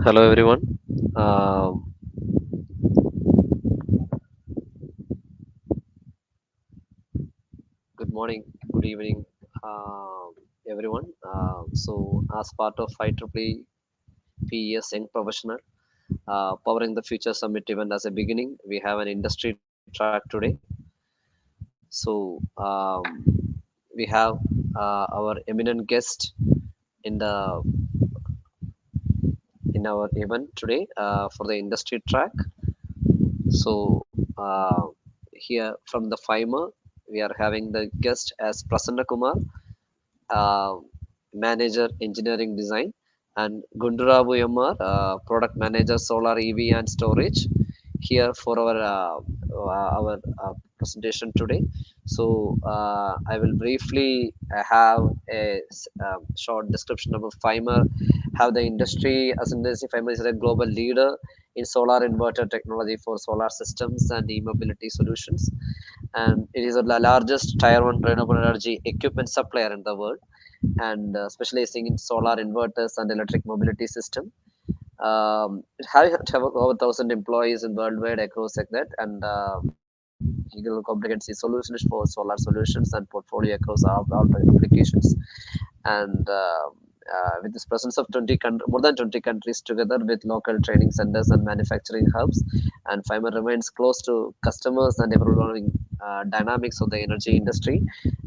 Hello everyone. Um, Good morning, good evening, everyone. As part of IEEE PES Young Professional Powering the Future Summit event as a beginning, we have an industry track today. So we have our eminent guest in the in our event today for the industry track. So here from the FIMER, we are having the guest as Prasanna Kumar, uh, manager engineering design, and Gundurao product manager solar EV and storage here for our presentation today. So I will briefly have a short description about FIMER, how the industry as industry FIMER is a global leader in solar inverter technology for solar systems and e-mobility solutions, and it is the largest tier 1 renewable energy equipment supplier in the world, and specializing in solar inverters and electric mobility system. It have over 1,000 employees in worldwide across like that, and legal competency solutions for solar solutions and portfolio across all applications. And with this presence of more than 20 countries together with local training centers and manufacturing hubs, and FIMER remains close to customers and evolving dynamics of the energy industry,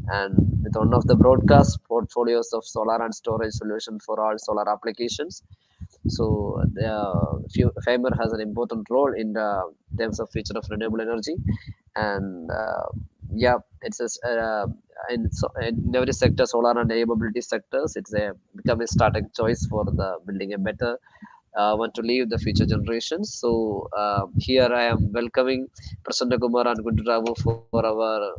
and with one of the broadcast portfolios of solar and storage solution for all solar applications. So FIMER has an important role in the terms of future of renewable energy, and yeah, in every sector, solar and mobility sectors, it's a become a starting choice for the building a better want to leave the future generations. So here I am welcoming Prasanna Kumar and Gundurao for our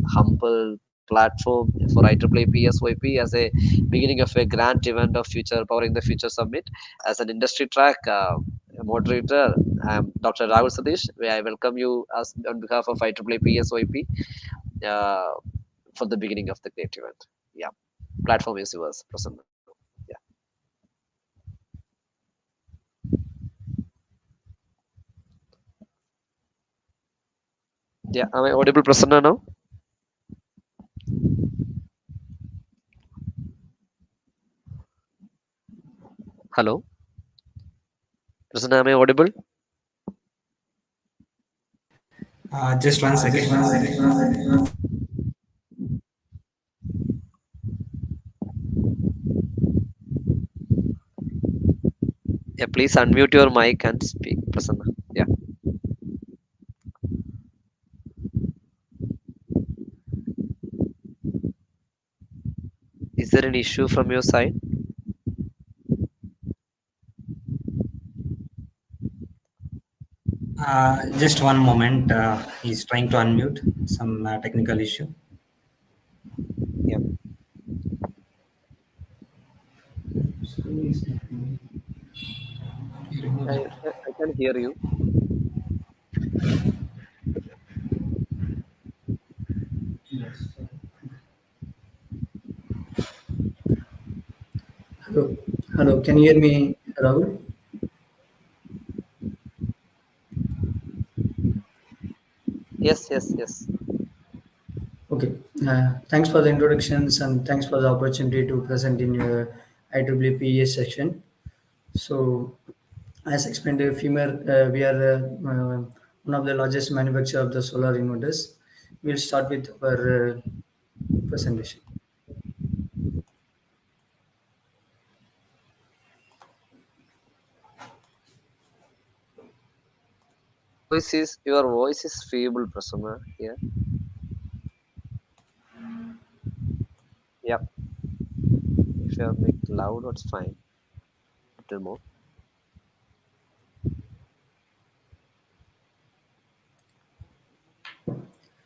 humble platform for IEEE PSYP as a beginning of a grand event of future powering the future summit. As an industry track moderator, I am Dr. Rahul Satish. I welcome you as on behalf of IEEE PSYP uh, for the beginning of the great event. Yeah, platform is yours, Prasanna. Yeah. Yeah, am I audible, Prasanna, now? Hello, Prasanna, am I audible? Just one second. Yeah, please unmute your mic and speak, Prasanna. Yeah. Is there an issue from your side? Just one moment. He's trying to unmute. Some technical issue. Yeah. I can hear you. Hello, hello. Can you hear me, Rahul? Yes, yes, yes. Okay. Thanks for the introductions and thanks for the opportunity to present in your IEEE section. So, as explained, FIMER, we are one of the largest manufacturer of the solar inverters. We'll start with our presentation. Your voice is feeble, Prasanna. Yeah. Yep. If you make it loud, it's fine. Little more.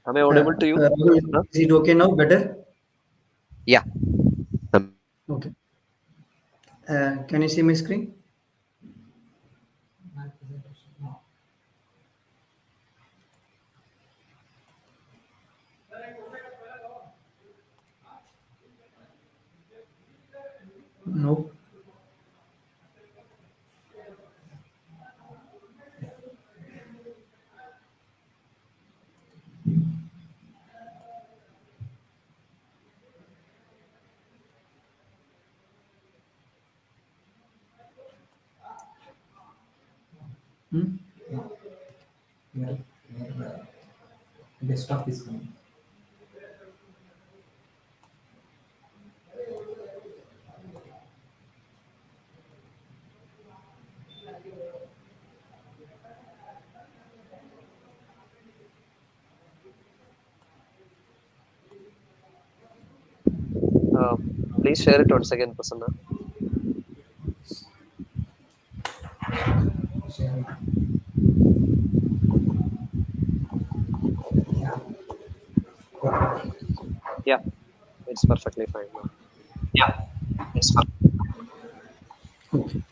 Am I audible to you, Rahul, Prasanna? is it okay now? Better? Yeah. Um, Okay. Can you see my screen? No. Hmm? Where, where the desktop is coming. Uh, Please share it once again, Prasanna. Sharing. Yeah. Okay. Yeah, it's perfectly fine now. Yeah. It's fine. Okay.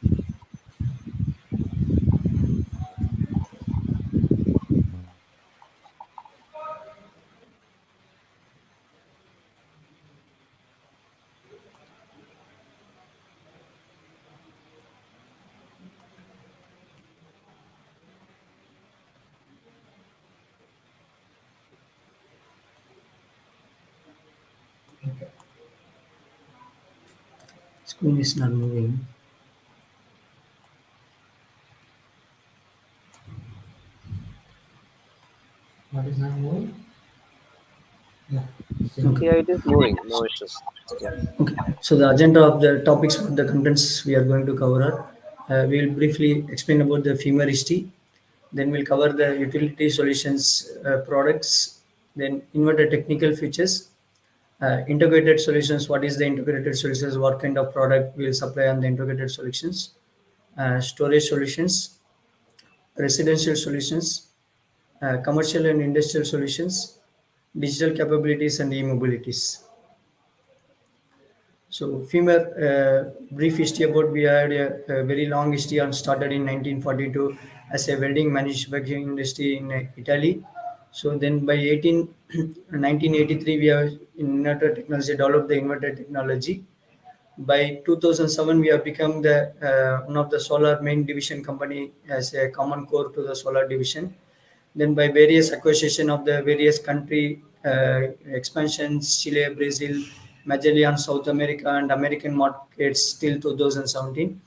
Okay. Screen is not moving. What is not moving? Yeah. Same. Okay. Yeah, it is moving. No issues. Yeah. Okay. So the agenda of the topics, for the contents we are going to cover are, we will briefly explain about the FIMER history. Then we'll cover the utility solutions products. Then inverter technical features. Integrated solutions. What is the integrated solutions? What kind of product will supply on the integrated solutions? Storage solutions, residential solutions, commercial and industrial solutions, digital capabilities and e-mobilities. So FIMER, brief history about, we had a very long history on, started in 1942 as a welding manufacturing industry in Italy. So then by 1983 we have in inverter technology developed the inverter technology. By 2007 we have become the one of the solar main division company as a common core to the solar division. Then by various acquisition of the various country expansions, Chile, Brazil, majorly on South America and American markets till 2017.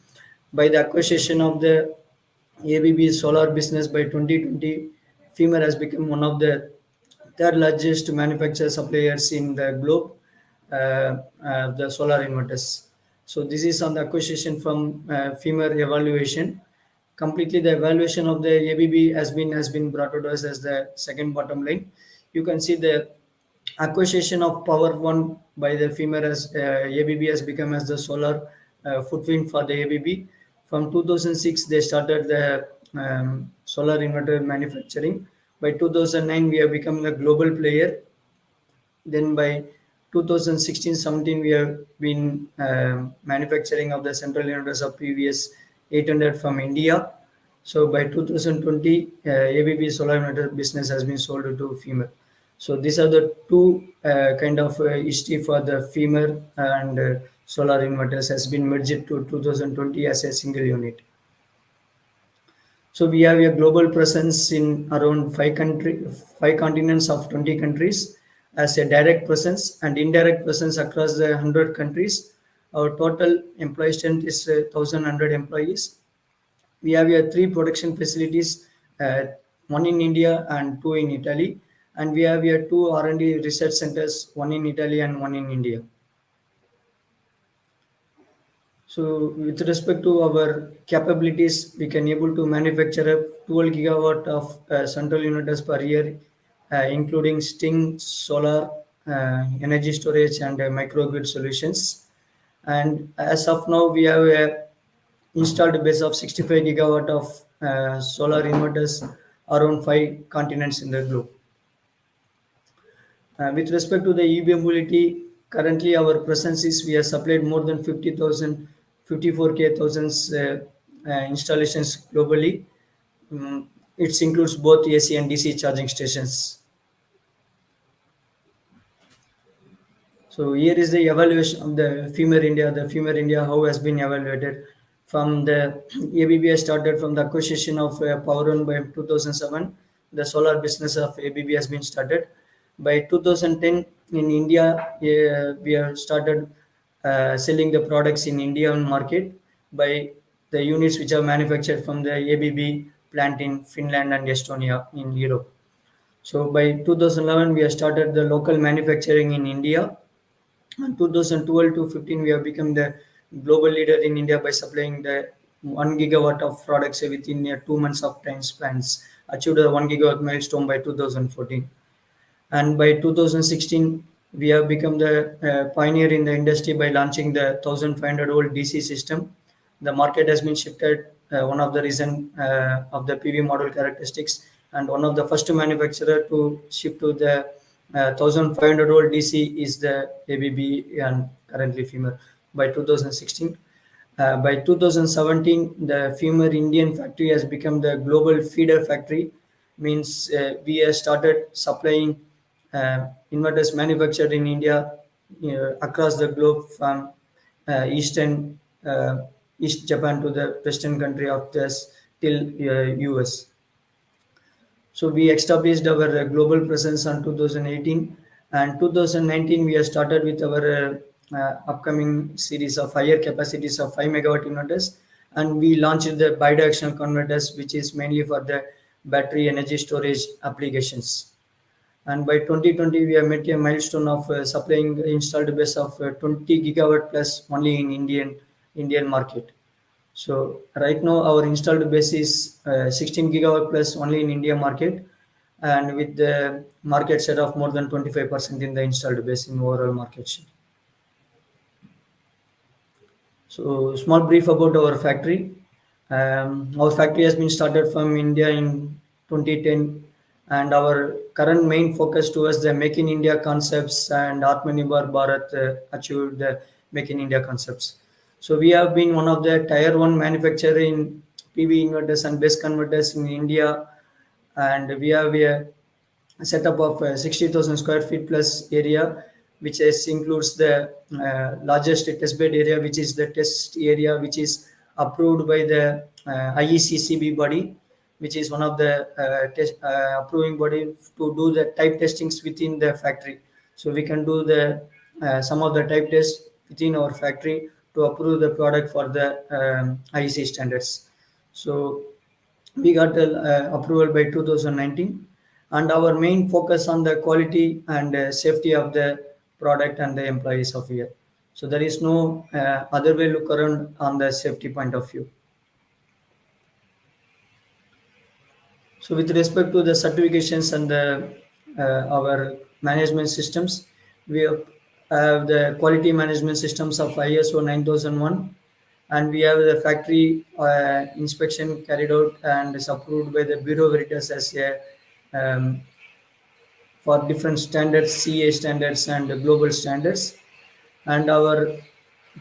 By the acquisition of the ABB solar business by 2020, FIMER has become one of the third largest manufacturer suppliers in the globe, the solar inverters. So this is on the acquisition from FIMER evaluation. Completely the evaluation of the ABB has been brought to us as the second bottom line. You can see the acquisition of power one by the FIMER as ABB has become as the solar footprint for the ABB. From 2006 they started the solar inverter manufacturing. By 2009 we have become a global player. Then by 2016-17 we have been manufacturing of the central inverters of previous 800 from India. So by 2020 ABB solar inverter business has been sold to FIMER. So these are the two kind of history for the FIMER and solar inverters has been merged to 2020 as a single unit. So we have a global presence in around 5 continents of 20 countries as a direct presence and indirect presence across the 100 countries. Our total employee strength is 1,100 employees. We have three production facilities, one in India and two in Italy, and we have two R&D research centers, one in Italy and one in India. So with respect to our capabilities, we can able to manufacture a 12 gigawatt of central inverters per year, including Sting, solar, energy storage, and microgrid solutions. And as of now, we have a installed base of 65 gigawatt of solar inverters around 5 continents in the globe. With respect to the EV mobility, currently our presence is we have supplied more than 50,000, 54K thousands installations globally. It includes both AC and DC charging stations. So here is the evaluation of the FIMER India. The FIMER India, how has been evaluated from the ABB started from the acquisition of Power One by 2007. The solar business of ABB has been started. By 2010 in India, we have started selling the products in Indian market by the units which are manufactured from the ABB plant in Finland and Estonia in Europe. So by 2011, we have started the local manufacturing in India. In 2012 to 15, we have become the global leader in India by supplying the 1 gigawatt of products within 2 months of time spans, achieved a 1 gigawatt milestone by 2014. And by 2016, we have become the pioneer in the industry by launching the 1500 volt DC system. The market has been shifted, one of the reason of the PV model characteristics, and one of the first manufacturer to shift to the 1500 volt DC is the ABB and currently FIMER by 2016. By 2017, the FIMER Indian factory has become the global feeder factory. Means we have started supplying inverters manufactured in India across the globe from eastern East Japan to the western country of this till US. So we established our global presence in 2018, and 2019 we have started with our upcoming series of higher capacities of 5 megawatt inverters, and we launched the bidirectional converters, which is mainly for the battery energy storage applications. And by 2020, we have met a milestone of supplying installed base of 20 gigawatt plus only in Indian market. So right now our installed base is 16 gigawatt plus only in India market, and with the market share of more than 25% in the installed base in overall market share. So small brief about our factory. Our factory has been started from India in 2010, and our current main focus towards the Make in India concepts and Atmanirbhar Bharat achieved the Make in India concepts. So we have been one of the tier one manufacturer in PV inverters and base converters in India, and we have a setup of 60,000 square feet plus area, which includes the largest test bed area, which is the test area which is approved by the IECCB body, which is one of the approving body to do the type testings within the factory. So we can do the some of the type tests within our factory to approve the product for the IEC standards. So we got the approval by 2019, and our main focus on the quality and safety of the product and the employees of here. So there is no other way look around on the safety point of view. So with respect to the certifications and the, our management systems, we have the quality management systems of ISO 9001, and we have the factory inspection carried out and is approved by the Bureau Veritas as a for different standards, CA standards and global standards. And our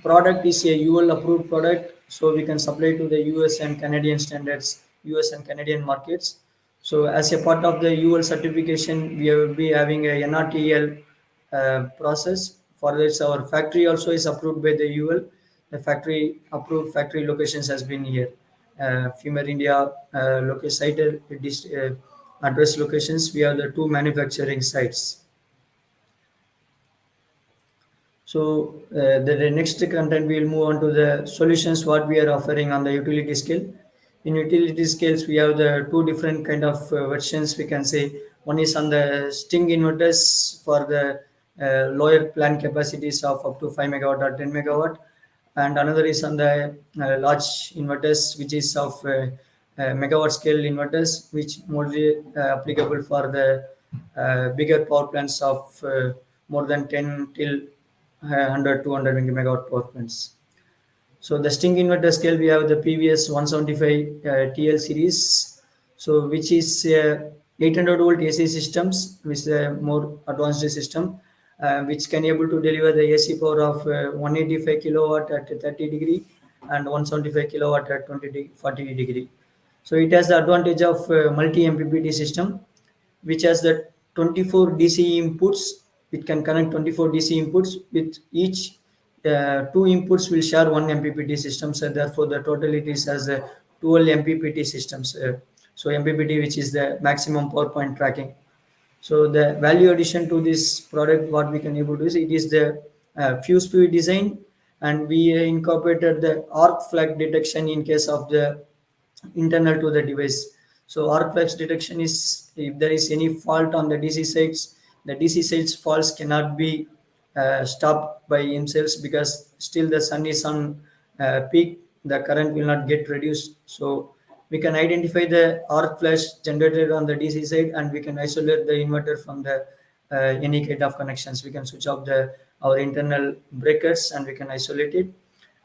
product is a UL approved product, so we can supply to the US and Canadian standards, US and Canadian markets. So as a part of the UL certification, we will be having a NRTL process. For this, our factory also is approved by the UL. The factory approved factory locations has been here. FIMER India site address locations. We have the two manufacturing sites. So the next content we will move on to the solutions what we are offering on the utility scale. In utility scales, we have the two different kind of versions. We can say one is on the string inverters for the lower plant capacities of up to 5 megawatt or 10 megawatt, and another is on the large inverters, which is of megawatt scale inverters, which mostly applicable for the bigger power plants of more than 10 till 100 200 megawatt power plants. So the string inverter scale, we have the PVS 175 TL series, so which is 800 volt AC systems with a more advanced system, which can able to deliver the AC power of 185 kilowatt at 30 degree and 175 kilowatt at 40 degree. So it has the advantage of multi MPPT system, which has the 24 DC inputs. It can connect 24 DC inputs with each two inputs will share one MPPT system. So therefore, the total it is as a 12 MPPT systems. So MPPT, which is the maximum power point tracking. So the value addition to this product, what we can able to is it is the fuse PV design, and we incorporated the arc flag detection in case of the internal to the device. So arc flux detection is if there is any fault on the DC sides, the DC sides faults cannot be stopped by themselves because still the sun is on peak, the current will not get reduced. So we can identify the arc flash generated on the DC side, and we can isolate the inverter from the any kind of connections. We can switch off the our internal breakers and we can isolate it.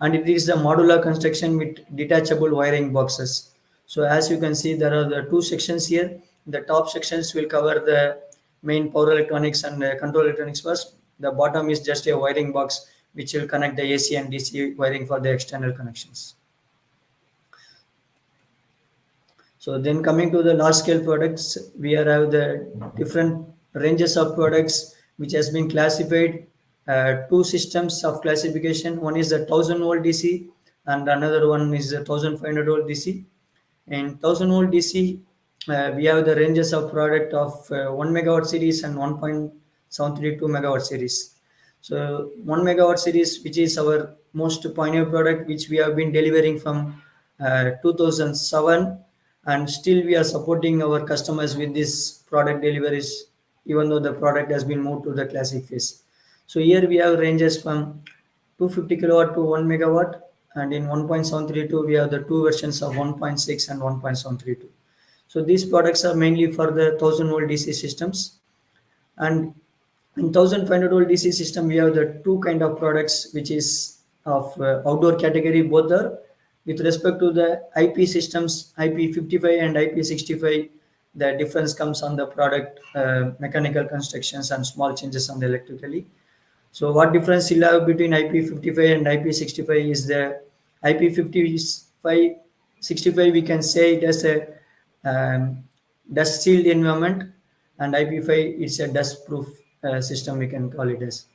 And it is a modular construction with detachable wiring boxes. So as you can see, there are the two sections here. The top sections will cover the main power electronics and control electronics first. The bottom is just a wiring box which will connect the AC and DC wiring for the external connections. So then coming to the large scale products, we have the different ranges of products which has been classified. Two systems of classification. One is the 1000 volt DC and another one is the 1500 volt DC. In 1000 volt DC, we have the ranges of product of 1 megawatt series and 1.732 megawatt series. So 1 megawatt series, which is our most pioneer product, which we have been delivering from 2007, and still we are supporting our customers with this product deliveries, even though the product has been moved to the classic phase. So here we have ranges from 250 kilowatt to 1 megawatt, and in 1.732 we have the two versions of 1.6 and 1.732. So these products are mainly for the 1000 volt DC systems. And in 1500 volt DC system, we have the two kind of products which is of outdoor category. Both are with respect to the IP systems, IP55 and IP65. The difference comes on the product mechanical constructions and small changes on the electrically. So what difference you'll have between IP55 and IP65 is the IP55 65 we can say it as a dust sealed environment, and IP5 it's a dust proof system we can call it as.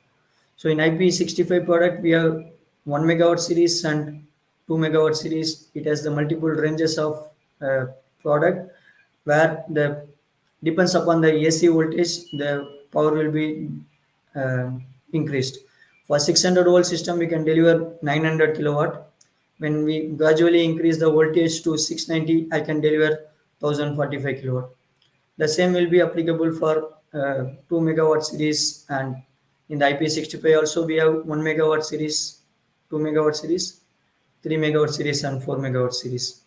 So in IP65 product we have 1 megawatt series and 2 megawatt series. It has the multiple ranges of product where the depends upon the AC voltage the power will be increased. For 600 volt system, we can deliver 900 kilowatt. When we gradually increase the voltage to 690, I can deliver 1045 kilowatt. The same will be applicable for 2 megawatt series, and in the IP65 also we have 1 megawatt series, 2 megawatt series, 3 megawatt series, and 4 megawatt series.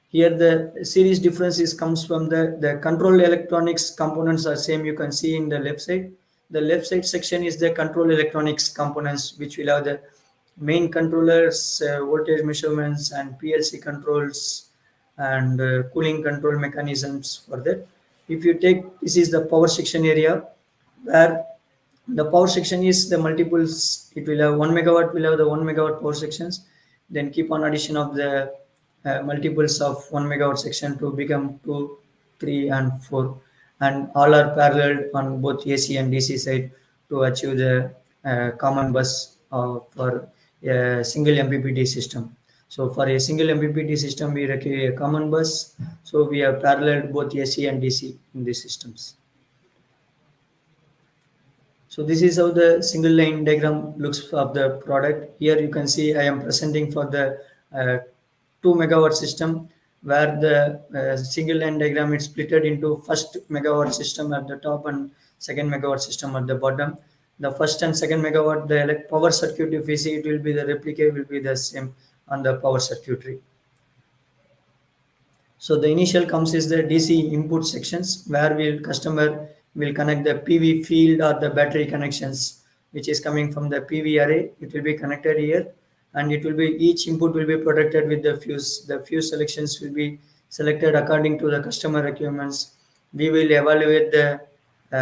Here the series differences comes from the control electronics components are same. You can see in the left side. The left side section is the control electronics components, which will have the main controllers, voltage measurements, and PLC controls, and cooling control mechanisms for that. If you take, this is the power section area where the power section is the multiples. It will have 1 megawatt, will have the 1 megawatt power sections, then keep on addition of the multiples of 1 megawatt section to become 2, 3, and 4, and all are parallel on both AC and DC side to achieve the common bus for a single MPPT system. So for a single MPPT system, we require a common bus. So we have parallel both AC and DC in these systems. So this is how the single line diagram looks of the product. Here you can see I am presenting for the 2 megawatt system, where the single line diagram is split into first megawatt system at the top and second megawatt system at the bottom. The first and second megawatt, the power circuit, if you see, it will be the replica will be the same on the power circuitry. So the initial comes is the DC input sections where customer will connect the PV field or the battery connections, which is coming from the PV array. It will be connected here, and it will be each input will be protected with the fuse. The fuse selections will be selected according to the customer requirements. We will evaluate the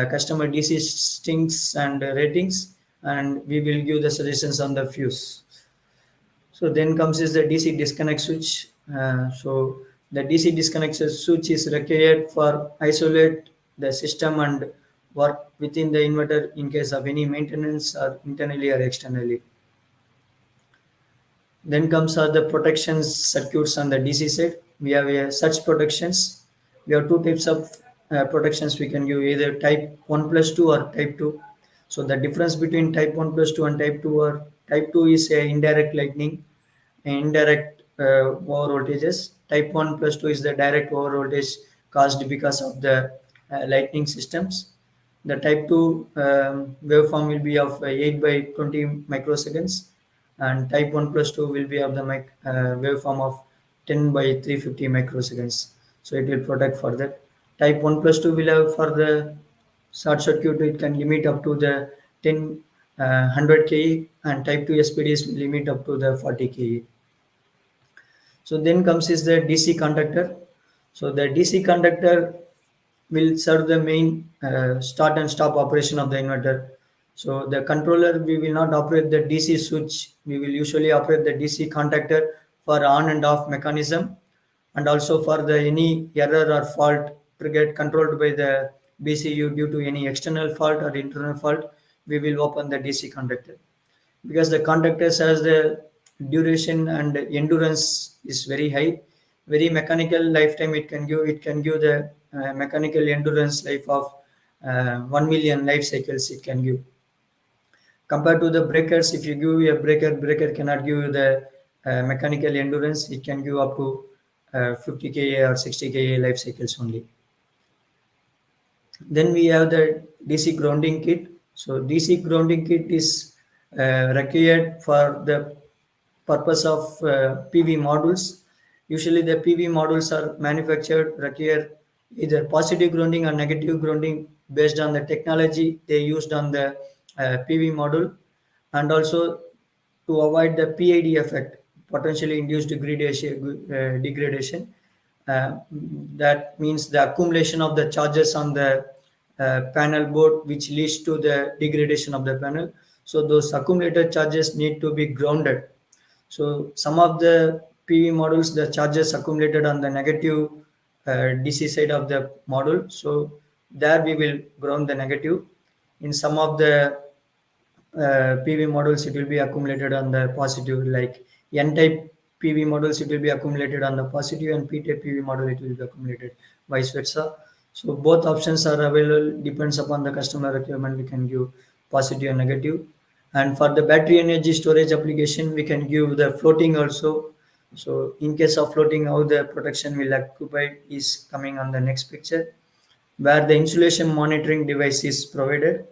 customer DC stinks and ratings, and we will give the suggestions on the fuse. So then comes is the DC disconnect switch. So the DC disconnect switch is required for isolate the system and work within the inverter in case of any maintenance or internally or externally. Then comes are the protection circuits on the DC side. We have such protections. We have two types of protections we can give, either type 1+2 or type 2. So the difference between type 1+2 and type 2 or type 2 is a indirect lightning, indirect over voltages. Type 1+2 is the direct over voltage caused because of the lightning systems. The type 2 waveform will be of 8 by 20 microseconds, and type 1 plus 2 will be of the waveform of 10 by 350 microseconds. So it will protect for that. Type 1 plus 2 will have for the short circuit, it can limit up to the 10 100 ke, and type 2 SPDs will limit up to the 40 ke. So then comes is the DC conductor. So the DC conductor will serve the main start and stop operation of the inverter. So the controller, we will not operate the DC switch. We will usually operate the DC contactor for on and off mechanism, and also for the any error or fault triggered controlled by the BCU due to any external fault or internal fault, we will open the DC conductor, because the conductors has the duration and endurance is very high, very mechanical lifetime it can give the mechanical endurance life of 1 million life cycles it can give. Compared to the breakers, if you give a breaker cannot give you the mechanical endurance, it can give up to 50 kA or 60 kA life cycles only. Then we have the DC grounding kit. So DC grounding kit is required for the purpose of PV modules. Usually the PV modules are manufactured require either positive grounding or negative grounding based on the technology they used on the PV module, and also to avoid the PID effect, potentially induced degradation. That means the accumulation of the charges on the panel board, which leads to the degradation of the panel. So those accumulated charges need to be grounded. So some of the PV models, the charges accumulated on the negative DC side of the module. So there we will ground the negative. In some of the PV models, it will be accumulated on the positive, like N-type PV models, it will be accumulated on the positive, and P-type PV model, it will be accumulated, vice versa. So both options are available, depends upon the customer requirement, we can give positive and negative. And for the battery energy storage application, we can give the floating also. So in case of floating, how the protection will occupy is coming on the next picture, where the insulation monitoring device is provided.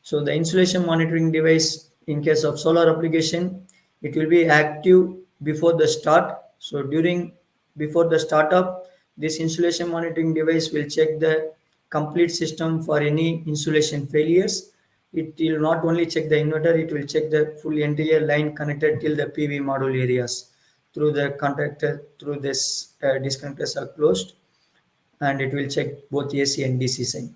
So the insulation monitoring device, in case of solar application, it will be active before the start. So before the startup, this insulation monitoring device will check the complete system for any insulation failures. It will not only check the inverter, it will check the full entire line connected till the PV module areas through the contactor, through this disconnectors are closed, and it will check both AC and DC side.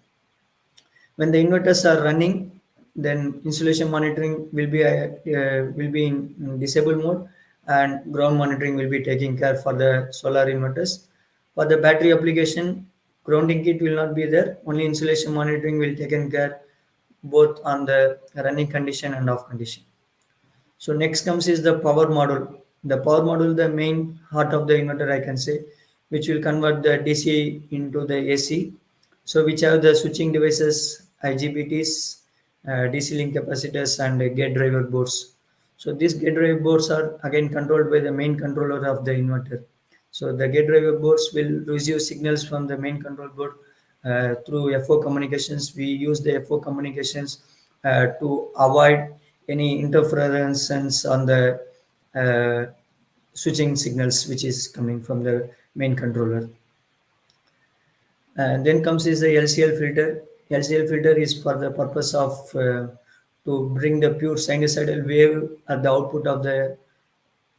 When the inverters are running, then insulation monitoring will be in disable mode, and ground monitoring will be taking care for the solar inverters. For the battery application, grounding kit will not be there. Only insulation monitoring will taken care both on the running condition and off condition. So next comes is the power module. The power module, the main heart of the inverter, I can say, which will convert the DC into the AC. So which have the switching devices, IGBTs, DC link capacitors, and gate driver boards. So these gate driver boards are again controlled by the main controller of the inverter. So the gate driver boards will receive signals from the main control board through FO communications. We use the FO communications to avoid any interferences on the uh, switching signals which is coming from the main controller. And then comes is the LCL filter. LCL filter is for the purpose of to bring the pure sinusoidal wave at the output of the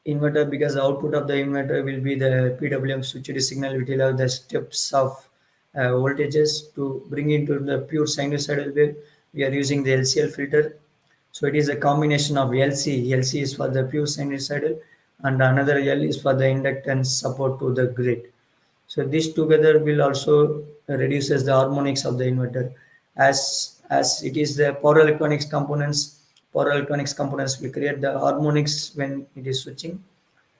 inverter, because the output of the inverter will be the PWM switched signal, which will have the steps of voltages. To bring into the pure sinusoidal wave, we are using the LCL filter. So it is a combination of LC. LC is for the pure sinusoidal, and another L is for the inductance support to the grid. So this together will also reduces the harmonics of the inverter. As it is the power electronics components will create the harmonics when it is switching.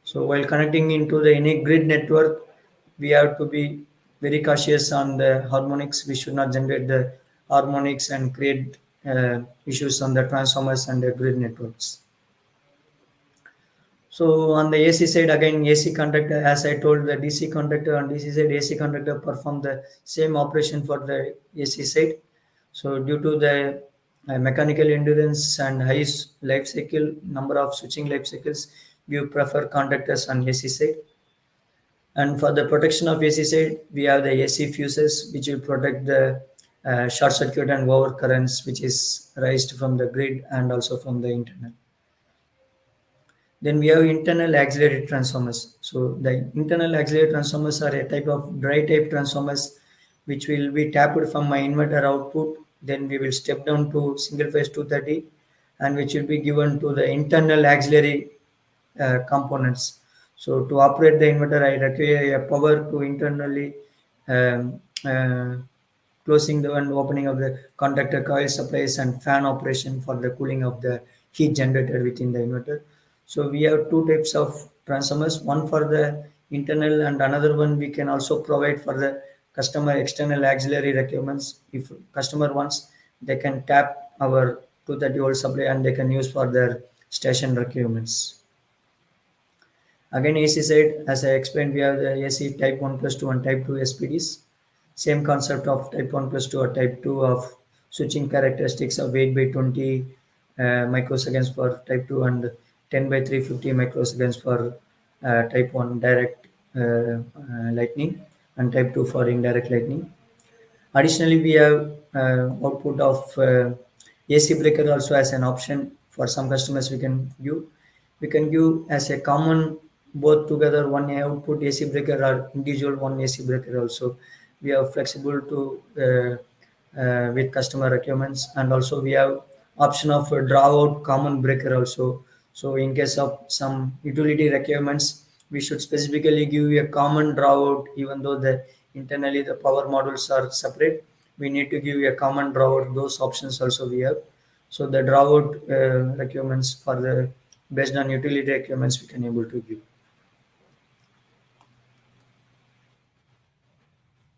So while connecting into the any grid network, we have to be very cautious on the harmonics. We should not generate the harmonics and create issues on the transformers and the grid networks. So on the AC side, again, AC conductor, as I told, the DC conductor on DC side, AC conductor perform the same operation for the AC side. So due to the mechanical endurance and high life cycle, number of switching life cycles, we prefer conductors on AC side. And for the protection of AC side, we have the AC fuses, which will protect the short circuit and over currents, which is raised from the grid and also from the internal. Then we have internal auxiliary transformers. So the internal auxiliary transformers are a type of dry type transformers which will be tapped from my inverter output. Then we will step down to single phase 230 and which will be given to the internal auxiliary components. So to operate the inverter, I require a power to internally um, uh, closing the and opening of the conductor coil supplies and fan operation for the cooling of the heat generated within the inverter. So we have two types of transformers, one for the internal and another one we can also provide for the customer external auxiliary requirements. If customer wants, they can tap our 230 volt supply and they can use for their station requirements. Again, AC side, as I explained, we have the AC type 1 plus 2 and type 2 SPDs. Same concept of type 1 plus 2 or type 2 of switching characteristics of 8 by 20 microseconds for type 2 and 10 by 350 microseconds for type 1 direct lightning and type 2 for indirect lightning. Additionally, we have output of AC breaker also as an option for some customers we can give. We can give as a common both together one output AC breaker or individual one AC breaker also. We are flexible to with customer requirements, and also we have option of draw out common breaker also. So in case of some utility requirements, we should specifically give a common draw out even though the internally the power modules are separate. We need to give a common draw out. Those options also we have. So the draw out requirements for the based on utility requirements we can able to give.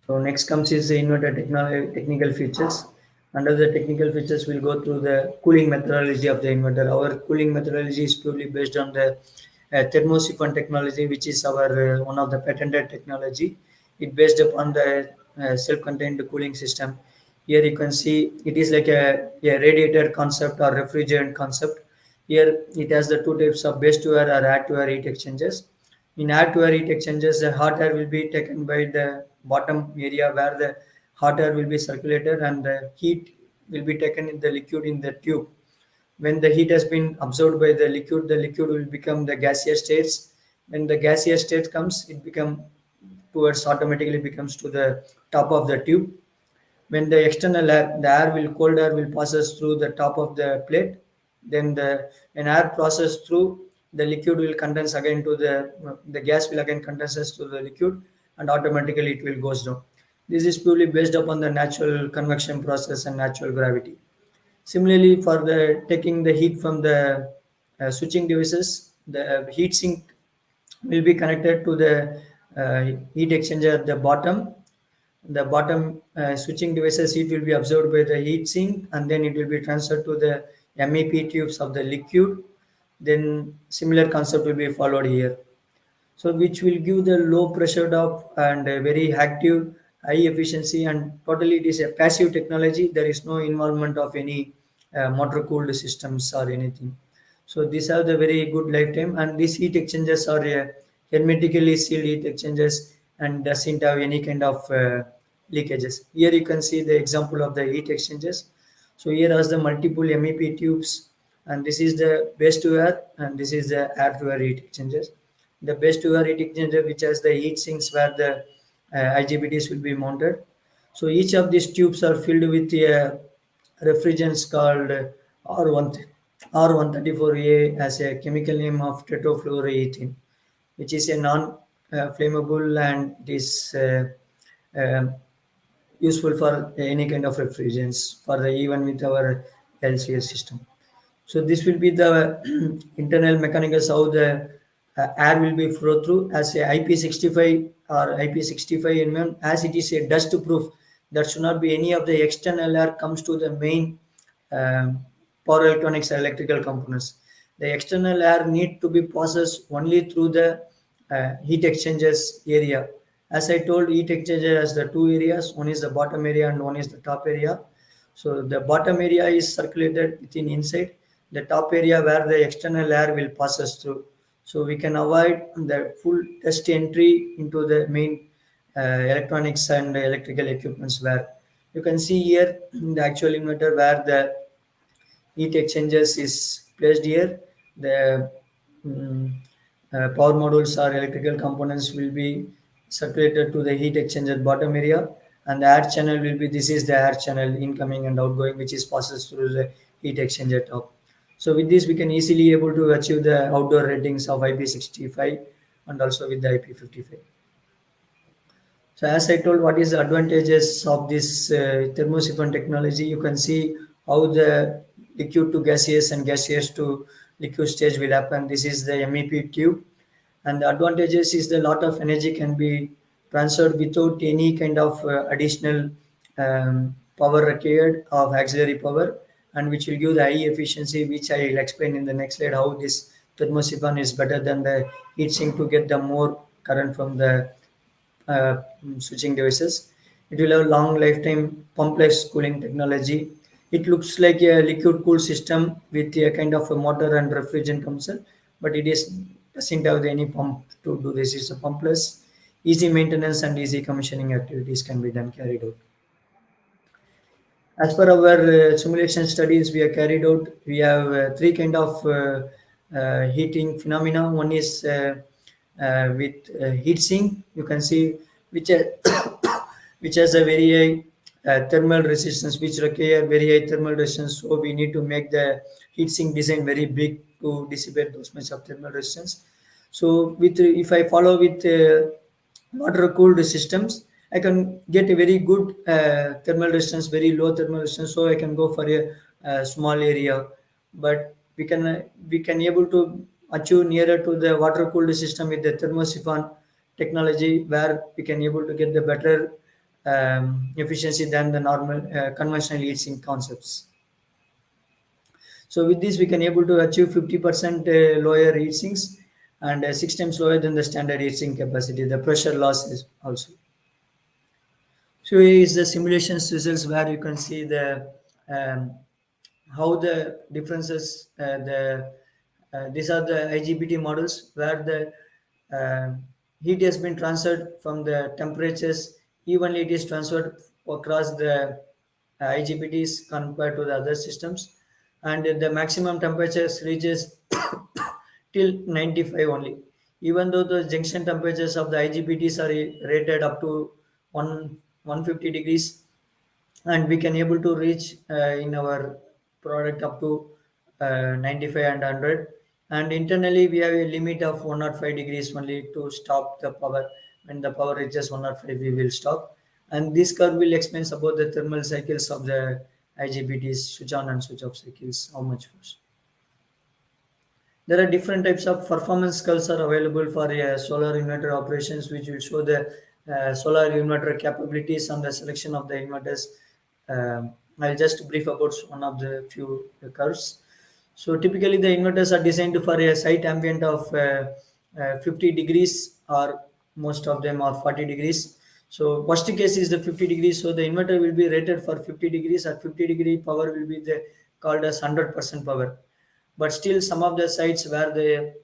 So next comes is the inverter technical features. Under the technical features, we'll go through the cooling methodology of the inverter. Our cooling methodology is purely based on the thermosiphon technology, which is our one of the patented technology. It based upon the self-contained cooling system. Here you can see it is like a radiator concept or refrigerant concept. Here it has the two types of base to air or air to air heat exchangers. In air to air heat exchangers, the hot air will be taken by the bottom area where the hot air will be circulated and the heat will be taken in the liquid in the tube. When the heat has been absorbed by the liquid will become the gaseous states. When the gaseous state comes, it become towards automatically becomes to the top of the tube. When the external air, the air will cold air will passes through the top of the plate. Then the when air passes through, the liquid will condense again to the gas will again condenses to the liquid and automatically it will goes down. This is purely based upon the natural convection process and natural gravity. Similarly, for the taking the heat from the switching devices, the heat sink will be connected to the heat exchanger at the bottom. The bottom switching devices heat will be absorbed by the heat sink and then it will be transferred to the MEP tubes of the liquid. Then similar concept will be followed here. So which will give the low pressure drop and very active, high efficiency, and totally it is a passive technology. There is no involvement of any motor cooled systems or anything. So these are the very good lifetime, and these heat exchangers are hermetically sealed heat exchangers and doesn't have any kind of leakages. Here you can see the example of the heat exchangers. So here are the multiple MEP tubes, and this is the base to air, and this is the air to air heat exchangers. The base to air heat exchanger, which has the heat sinks where the IGBTs will be mounted. So each of these tubes are filled with refrigerants called R1 R134A as a chemical name of tetrafluoroethane, which is a non-flammable and it is um useful for any kind of refrigerants for the even with our LCS system. So this will be the internal mechanisms how the air will be flow through as a IP65 or IP65 environment. As it is a dust proof, there should not be any of the external air comes to the main power electronics or electrical components. The external air need to be processed only through the heat exchangers area. As I told, heat exchanger has the two areas. One is the bottom area and one is the top area. So the bottom area is circulated within inside. The top area where the external air will pass us through. So we can avoid the full dust entry into the main electronics and electrical equipments where you can see here the actual inverter where the heat exchangers is placed here. The mm, power modules or electrical components will be circulated to the heat exchanger bottom area, and the air channel will be, this is the air channel incoming and outgoing, which is passes through the heat exchanger top. So with this we can easily able to achieve the outdoor ratings of IP65 and also with the IP55. So as I told, what is the advantages of this thermosiphon technology? You can see how the liquid to gaseous and gaseous to liquid stage will happen. This is the MEP tube, and the advantages is the lot of energy can be transferred without any kind of additional power required of auxiliary power, and which will give the high efficiency, which I will explain in the next slide how this thermosiphon is better than the heat sink to get the more current from the switching devices. It will have long lifetime pumplex cooling technology. It looks like a liquid cool system with a kind of a motor and refrigerant compressor, but it is doesn't have any pump to do this. It's a pumpless, easy maintenance and easy commissioning activities can be done carried out. As per our simulation studies we have carried out, we have three kind of heating phenomena. One is with heat sink. You can see which which has a very high thermal resistance, which require very high thermal resistance. So we need to make the heat sink design very big to dissipate those much of thermal resistance. So with if I follow with water cooled systems, I can get a very good thermal resistance, very low thermal resistance. So I can go for a small area, but we can able to achieve nearer to the water cooled system with the thermosiphon technology, where we can able to get the better efficiency than the normal conventional heat sink concepts. So with this, we can able to achieve 50% lower heat sinks and 6 times lower than the standard heat sink capacity. The pressure loss is also. So here is the simulations results where you can see the how the differences these are the IGBT models where the heat has been transferred from the temperatures evenly. It is transferred across the IGBTs compared to the other systems, and the maximum temperatures reaches till 95 only. Even though the junction temperatures of the IGBTs are rated up to 150 degrees, and we can able to reach in our product up to 95 and 100, and internally we have a limit of 105 degrees only to stop the power. When the power reaches 105 we will stop, and this curve will explain about the thermal cycles of the IGBTs, switch on and switch off cycles, how much first. There are different types of performance curves are available for solar inverter operations, which will show the solar inverter capabilities and the selection of the inverters. I'll just brief about one of the few curves. So typically the inverters are designed for a site ambient of 50 degrees, or most of them are 40 degrees. So worst case is the 50 degrees. So the inverter will be rated for 50 degrees. At 50-degree power will be the called as 100% power. But still some of the sites where the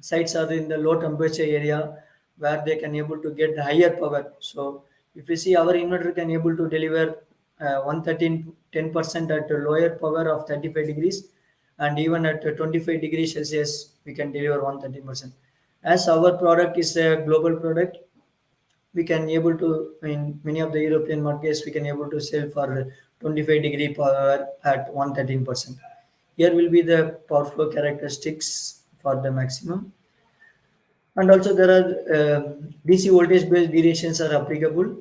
sites are in the low temperature area where they can able to get higher power. So if you see our inverter can able to deliver 113 10% at a lower power of 35 degrees, and even at 25 degrees Celsius we can deliver 113%. As our product is a global product, we can able to, in many of the European markets we can able to sell for 25-degree power at 113%. Here will be the power flow characteristics for the maximum. And also there are DC voltage based variations are applicable.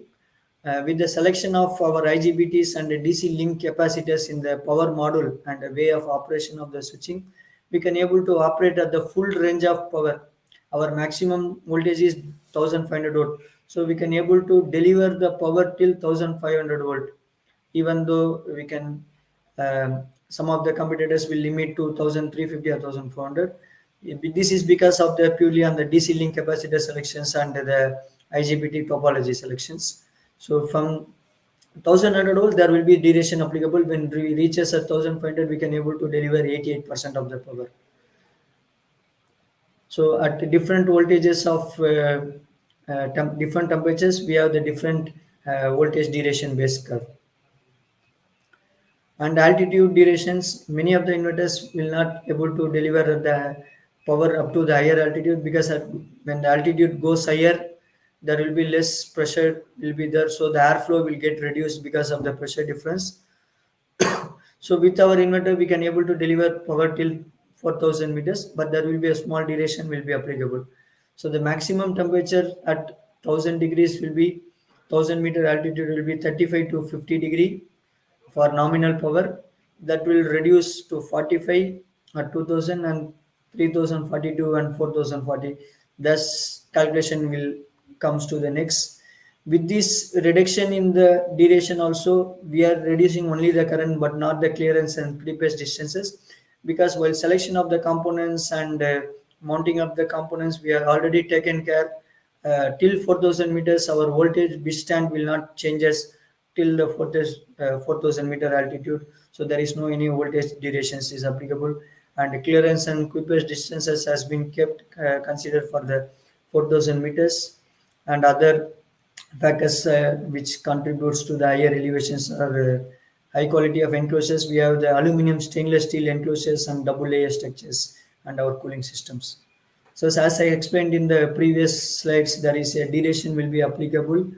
With the selection of our IGBTs and the DC link capacitors in the power module and the way of operation of the switching, we can able to operate at the full range of power. Our maximum voltage is 1500 volt, so we can able to deliver the power till 1500 volt, even though we can some of the competitors will limit to 1350 or 1400. This is because of the purely on the DC link capacitor selections and the IGBT topology selections. So from 1100 volt there will be duration applicable. When we reaches a 1500 we can able to deliver 88% of the power. So at different voltages of different temperatures, we have the different voltage duration based curve. And altitude durations, many of the inverters will not able to deliver the power up to the higher altitude, because when the altitude goes higher, there will be less pressure will be there. So the airflow will get reduced because of the pressure difference. So with our inverter, we can able to deliver power till 4000 meters, but there will be a small duration will be applicable. So the maximum temperature at 1000 degrees will be 1000-meter altitude will be 35 to 50 degree for nominal power. That will reduce to 45 at 2000 and 3042 and 4040. Thus calculation will comes to the next. With this reduction in the duration also, we are reducing only the current but not the clearance and pre-phase distances, because while selection of the components and mounting of the components, we are already taken care. Till 4000 meters our voltage withstand will not changes till the 4000 meter altitude. So there is no any voltage durations is applicable, and clearance and pre-phase distances has been kept considered for the 4000 meters. And other factors which contributes to the higher elevations are high quality of enclosures. We have the aluminum stainless steel enclosures and double layer structures and our cooling systems. So as I explained in the previous slides, there is a duration will be applicable.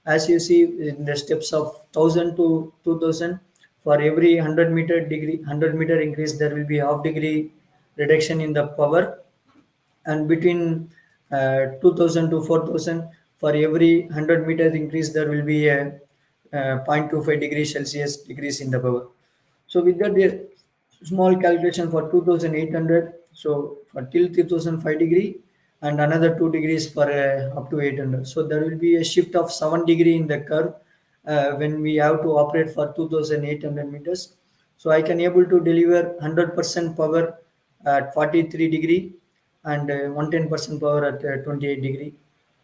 As you see in the steps of 1000 to 2000, for every 100 meter increase, there will be half degree reduction in the power. And between 2000 to 4000, for every 100 meters increase there will be a 0.25 degrees Celsius decrease in the power. So with that, the small calculation for 2800, so for till 3005 degree, and another 2 degrees for up to 800. So there will be a shift of 7 degree in the curve when we have to operate for 2800 meters. So I can able to deliver 100% power at 43 degree, and 110% power at 28 degree,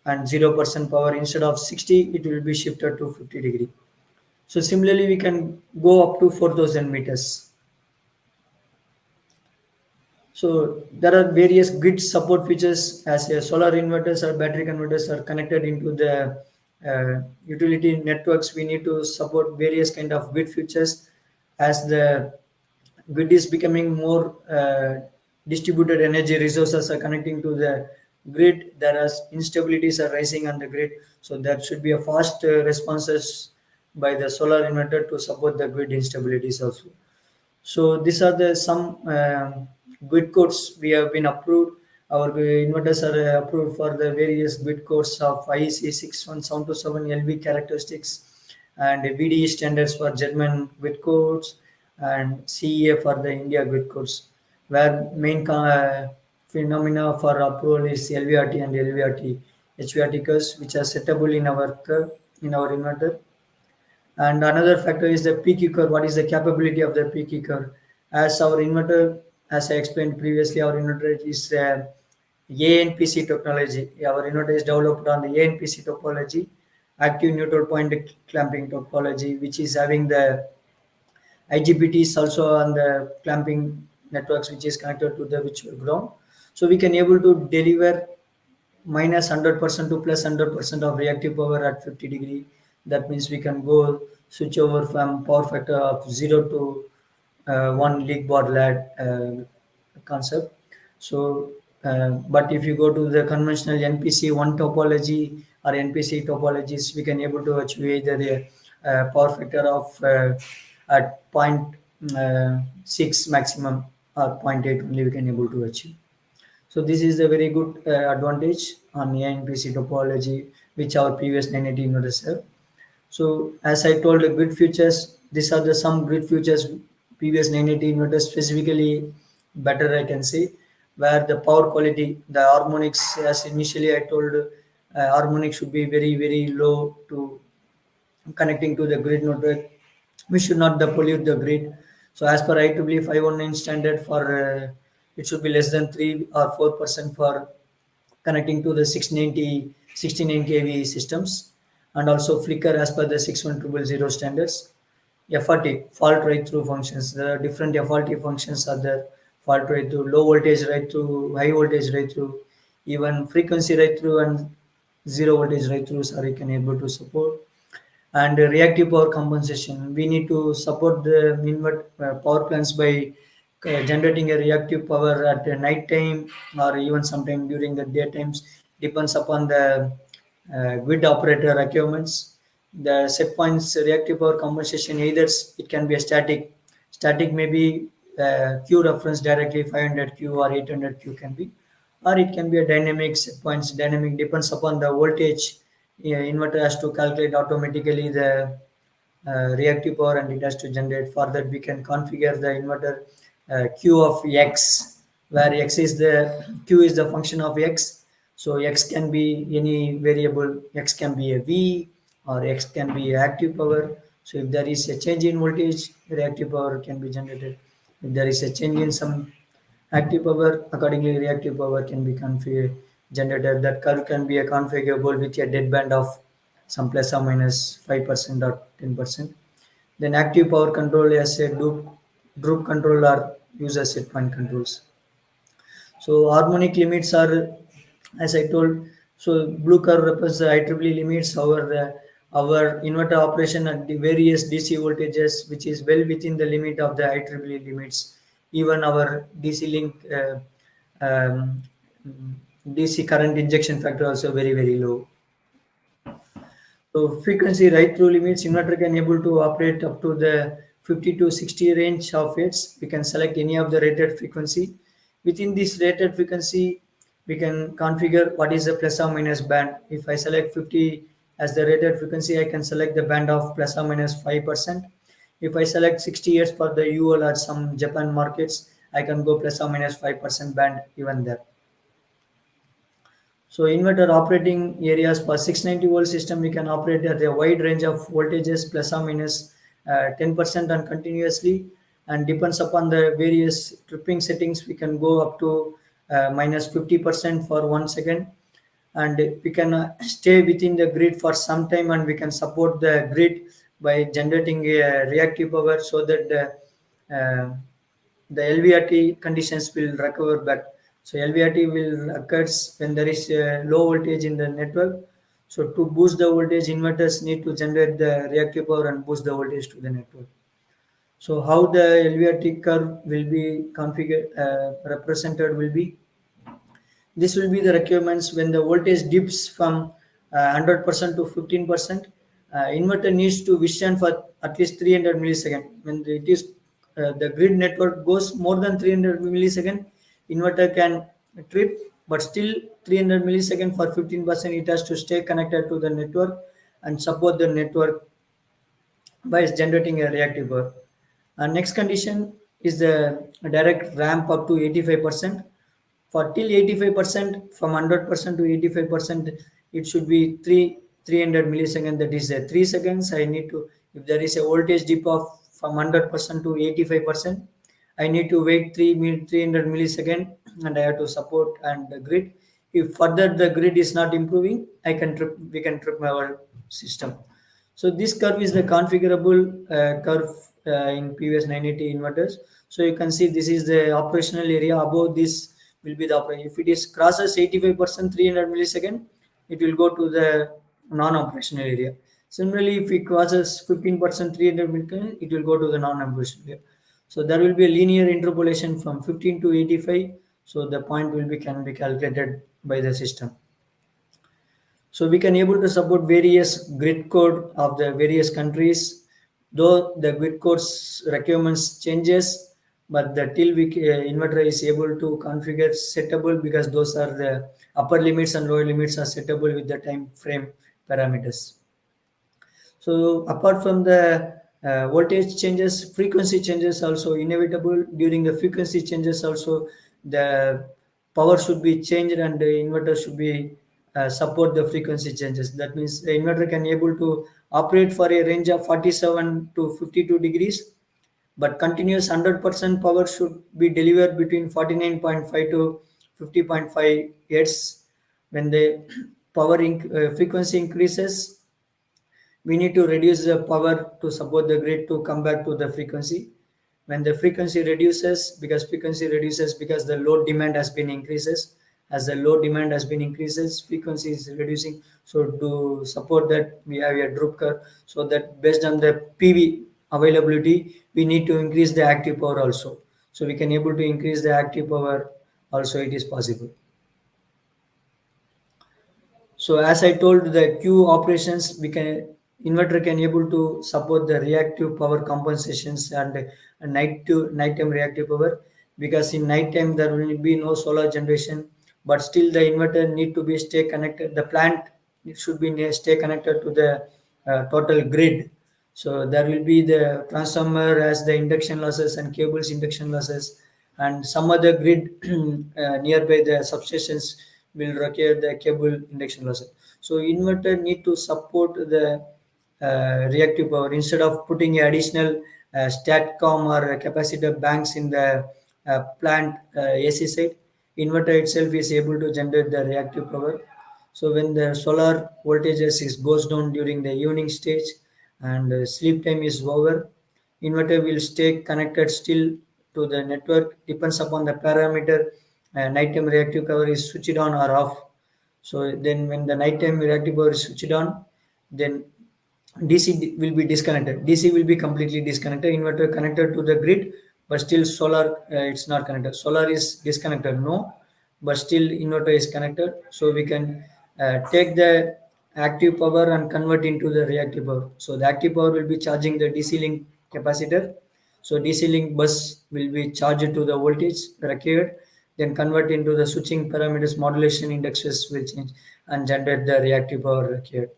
and 0% power instead of 60 it will be shifted to 50 degree. So similarly we can go up to 4000 meters. So there are various grid support features, as solar inverters or battery converters are connected into the utility networks. We need to support various kind of grid features. As the grid is becoming more distributed, energy resources are connecting to the grid, there are instabilities are rising on the grid. So there should be a fast responses by the solar inverter to support the grid instabilities also. So these are the some grid codes we have been approved. Our inverters are approved for the various grid codes of IEC 61727 LV characteristics, and VDE standards for German grid codes, and CEA for the India grid codes, where main phenomena for approval is LVRT and LVRT HVRT curves, which are settable in our curve in our inverter. And another factor is the PQ curve. What is the capability of the PQ curve? As our inverter, as I explained previously, our inverter is ANPC technology. Our inverter is developed on the ANPC topology, active neutral point clamping topology, which is having the IGBT is also on the clamping networks, which is connected to the virtual ground. So we can able to deliver minus 100% to plus 100% of reactive power at 50 degree. That means we can go switch over from power factor of 0 to 1 leak bar lad concept. So but if you go to the conventional NPC 1 topology or NPC topologies, we can able to achieve either a power factor of at 0.6 maximum or zero point 0.8 only we can able to achieve. So this is a very good advantage on ANPC topology, which our previous 980 inverters have. So as I told, the grid features, these are the some grid features previous 980 inverters specifically better I can say, where the power quality, the harmonics, as initially I told, harmonic should be very low to connecting to the grid network. We should not pollute the grid. So as per IEEE 519 standard, for it should be less than 3 or 4% for connecting to the 69 kV systems, and also flicker as per the 61000 standards. FRT, fault right through functions. There are different FRT functions are there. Fault right through, low voltage right through, high voltage right through, even frequency right through and zero voltage right throughs are you can able to support. And reactive power compensation, we need to support the power plants by generating a reactive power at the night time or even sometime during the day times, depends upon the grid operator requirements. The set points reactive power compensation, either it can be a static maybe q reference directly 500 q or 800 q can be, or it can be a dynamic set points. Dynamic depends upon the voltage. Yeah, inverter has to calculate automatically the reactive power and it has to generate. For that we can configure the inverter q of x, where x is the q is the function of x. So x can be any variable, x can be a v or x can be active power. So if there is a change in voltage, reactive power can be generated. If there is a change in some active power, accordingly reactive power can be generated. That curve can be a configurable with a dead band of some plus or minus 5% or 10%. Then active power control as a group control or user set point controls. So harmonic limits are, as I told, so blue curve represents the IEEE limits. Our inverter operation at the various DC voltages, which is well within the limit of the IEEE limits. Even our DC link um, DC current injection factor also very low. So frequency right through limits, inverter can able to operate up to the 50 to 60 range of hertz. We can select any of the rated frequency. Within this rated frequency, we can configure what is the plus or minus band. If I select 50 as the rated frequency, I can select the band of plus or minus 5%. If I select 60 hertz for the UL or some Japan markets, I can go plus or minus 5% band even there. So inverter operating areas for 690 volt system, we can operate at a wide range of voltages plus or minus 10% and continuously, and depends upon the various tripping settings, we can go up to minus 50% for 1 second, and we can stay within the grid for some time, and we can support the grid by generating a reactive power so that the LVRT conditions will recover back. So LVRT will occurs when there is a low voltage in the network. So to boost the voltage, inverters need to generate the reactive power and boost the voltage to the network. So how the LVRT curve will be configured, represented will be, this will be the requirements when the voltage dips from 100% to 15%. Inverter needs to withstand for at least 300 milliseconds. When it is the grid network goes more than 300 millisecond, inverter can trip, but still 300 millisecond for 15%, it has to stay connected to the network and support the network by generating a reactive power. Next condition is the direct ramp up to 85%. For till 85%, from 100% to 85%, it should be 300 milliseconds. That is 3 seconds. I need to, if there is a voltage dip of from 100% to 85%, I need to wait 300 milliseconds, and I have to support and the grid. If further the grid is not improving, we can trip our system. So this curve is the configurable curve in previous 980 inverters. So you can see this is the operational area. Above this will be the operation. If it is crosses 85% 300 millisecond, it will go to the non-operational area. Similarly, if it crosses 15% 300 millisecond, it will go to the non-operational area. So there will be a linear interpolation from 15 to 85. So the point will be can be calculated by the system. So we can able to support various grid code of the various countries, though the grid codes requirements changes, but the till we inverter is able to configure settable, because those are the upper limits and lower limits are settable with the time frame parameters. So apart from the voltage changes, frequency changes also inevitable. During the frequency changes also, the power should be changed and the inverter should be support the frequency changes. That means the inverter can able to operate for a range of 47 to 52 degrees, but continuous 100% power should be delivered between 49.5 to 50.5 hertz. When the frequency increases, we need to reduce the power to support the grid to come back to the frequency. When the frequency reduces, because the load demand has been increases. As the load demand has been increases, frequency is reducing. So to support that, we have a drop curve. So that based on the PV availability, we need to increase the active power also. So we can able to increase the active power also, it is possible. So as I told, the Q operations, we can inverter can able to support the reactive power compensations and nighttime reactive power, because in nighttime there will be no solar generation, but still the inverter need to be stay connected. The plant should be stay connected to the total grid. So there will be the transformer as the induction losses and cables induction losses, and some other grid nearby the substations will require the cable induction losses. So inverter need to support the reactive power instead of putting additional statcom or capacitor banks in the plant AC side. Inverter itself is able to generate the reactive power. So when the solar voltages is goes down during the evening stage and sleep time is over, inverter will stay connected still to the network, depends upon the parameter. Nighttime reactive power is switched on or off. So then when the nighttime reactive power is switched on, then DC will be disconnected. DC will be completely disconnected. Inverter connected to the grid, but still solar it's not connected. Solar is disconnected, no, but still inverter is connected. So we can take the active power and convert into the reactive power. So the active power will be charging the DC link capacitor. So DC link bus will be charged to the voltage required, then convert into the switching parameters, modulation indexes will change and generate the reactive power required.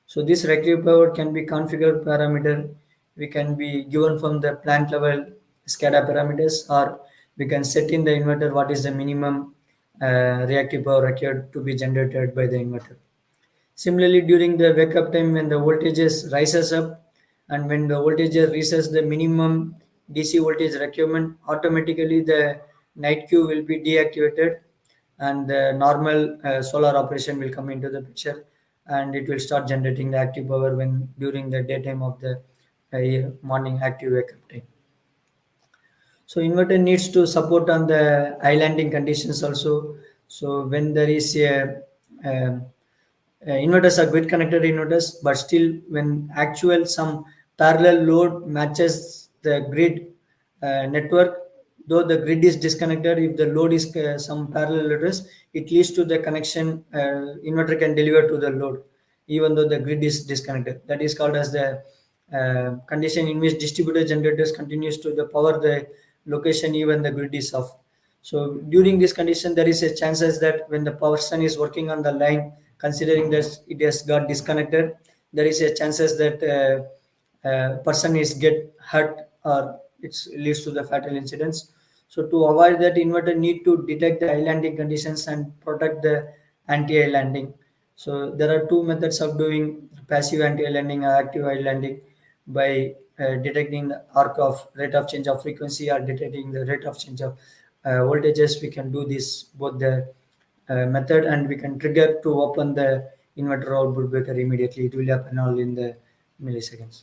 So this reactive power can be configured parameter. We can be given from the plant level SCADA parameters, or we can set in the inverter what is the minimum reactive power required to be generated by the inverter. Similarly, during the wake up time, when the voltages rises up and when the voltage reaches the minimum DC voltage requirement, automatically the night queue will be deactivated and the normal solar operation will come into the picture, and it will start generating the active power when during the daytime of the morning active wake up time. So inverter needs to support on the islanding conditions also. So when there is a um, inverters are grid connected inverters, but still when actual some parallel load matches the grid network, though the grid is disconnected, if the load is some parallel loads, it leads to the connection. Inverter can deliver to the load even though the grid is disconnected. That is called as the condition in which distributed generators continues to the power the location even the grid is off. So during this condition, there is a chances that when the person is working on the line, considering that it has got disconnected, there is a chances that person is get hurt or it leads to the fatal incidents. So to avoid that, inverter need to detect the islanding conditions and protect the anti-islanding. So there are two methods of doing passive anti-islanding or active islanding by detecting the arc of rate of change of frequency or detecting the rate of change of voltages. We can do this both the method, and we can trigger to open the inverter output breaker immediately. It will happen all in the milliseconds.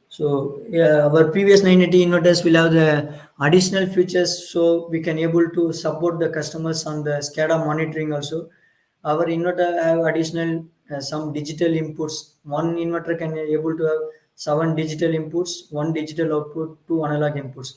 So yeah, our previous 980 inverters will have the additional features, so we can able to support the customers on the SCADA monitoring also. Our inverter have additional some digital inputs. One inverter can able to have 7 digital inputs, 1 digital output, 2 analog inputs.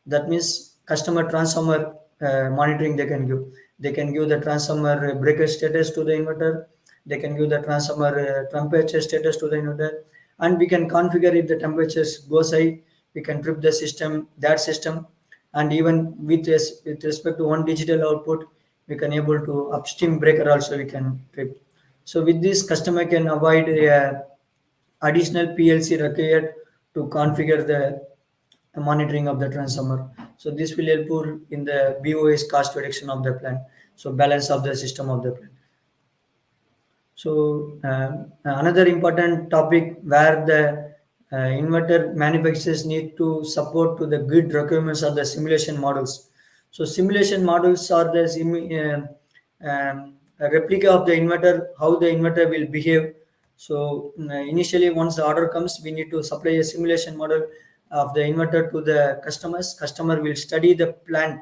That means customer transformer monitoring they can give. They can give the transformer breaker status to the inverter. They can give the transformer temperature status to the inverter, and we can configure if the temperatures goes high, we can trip the system, that system, and even with respect to 1 digital output, we can able to upstream breaker also we can trip. So with this, customer can avoid additional PLC required to configure the monitoring of the transformer. So this will help in the BOS cost reduction of the plant. So balance of the system of the plant. So another important topic where the Inverter manufacturers need to support to the grid requirements of the simulation models. So simulation models are the a replica of the inverter, how the inverter will behave. So initially, once the order comes, we need to supply a simulation model of the inverter to the customers. Customer will study the plant.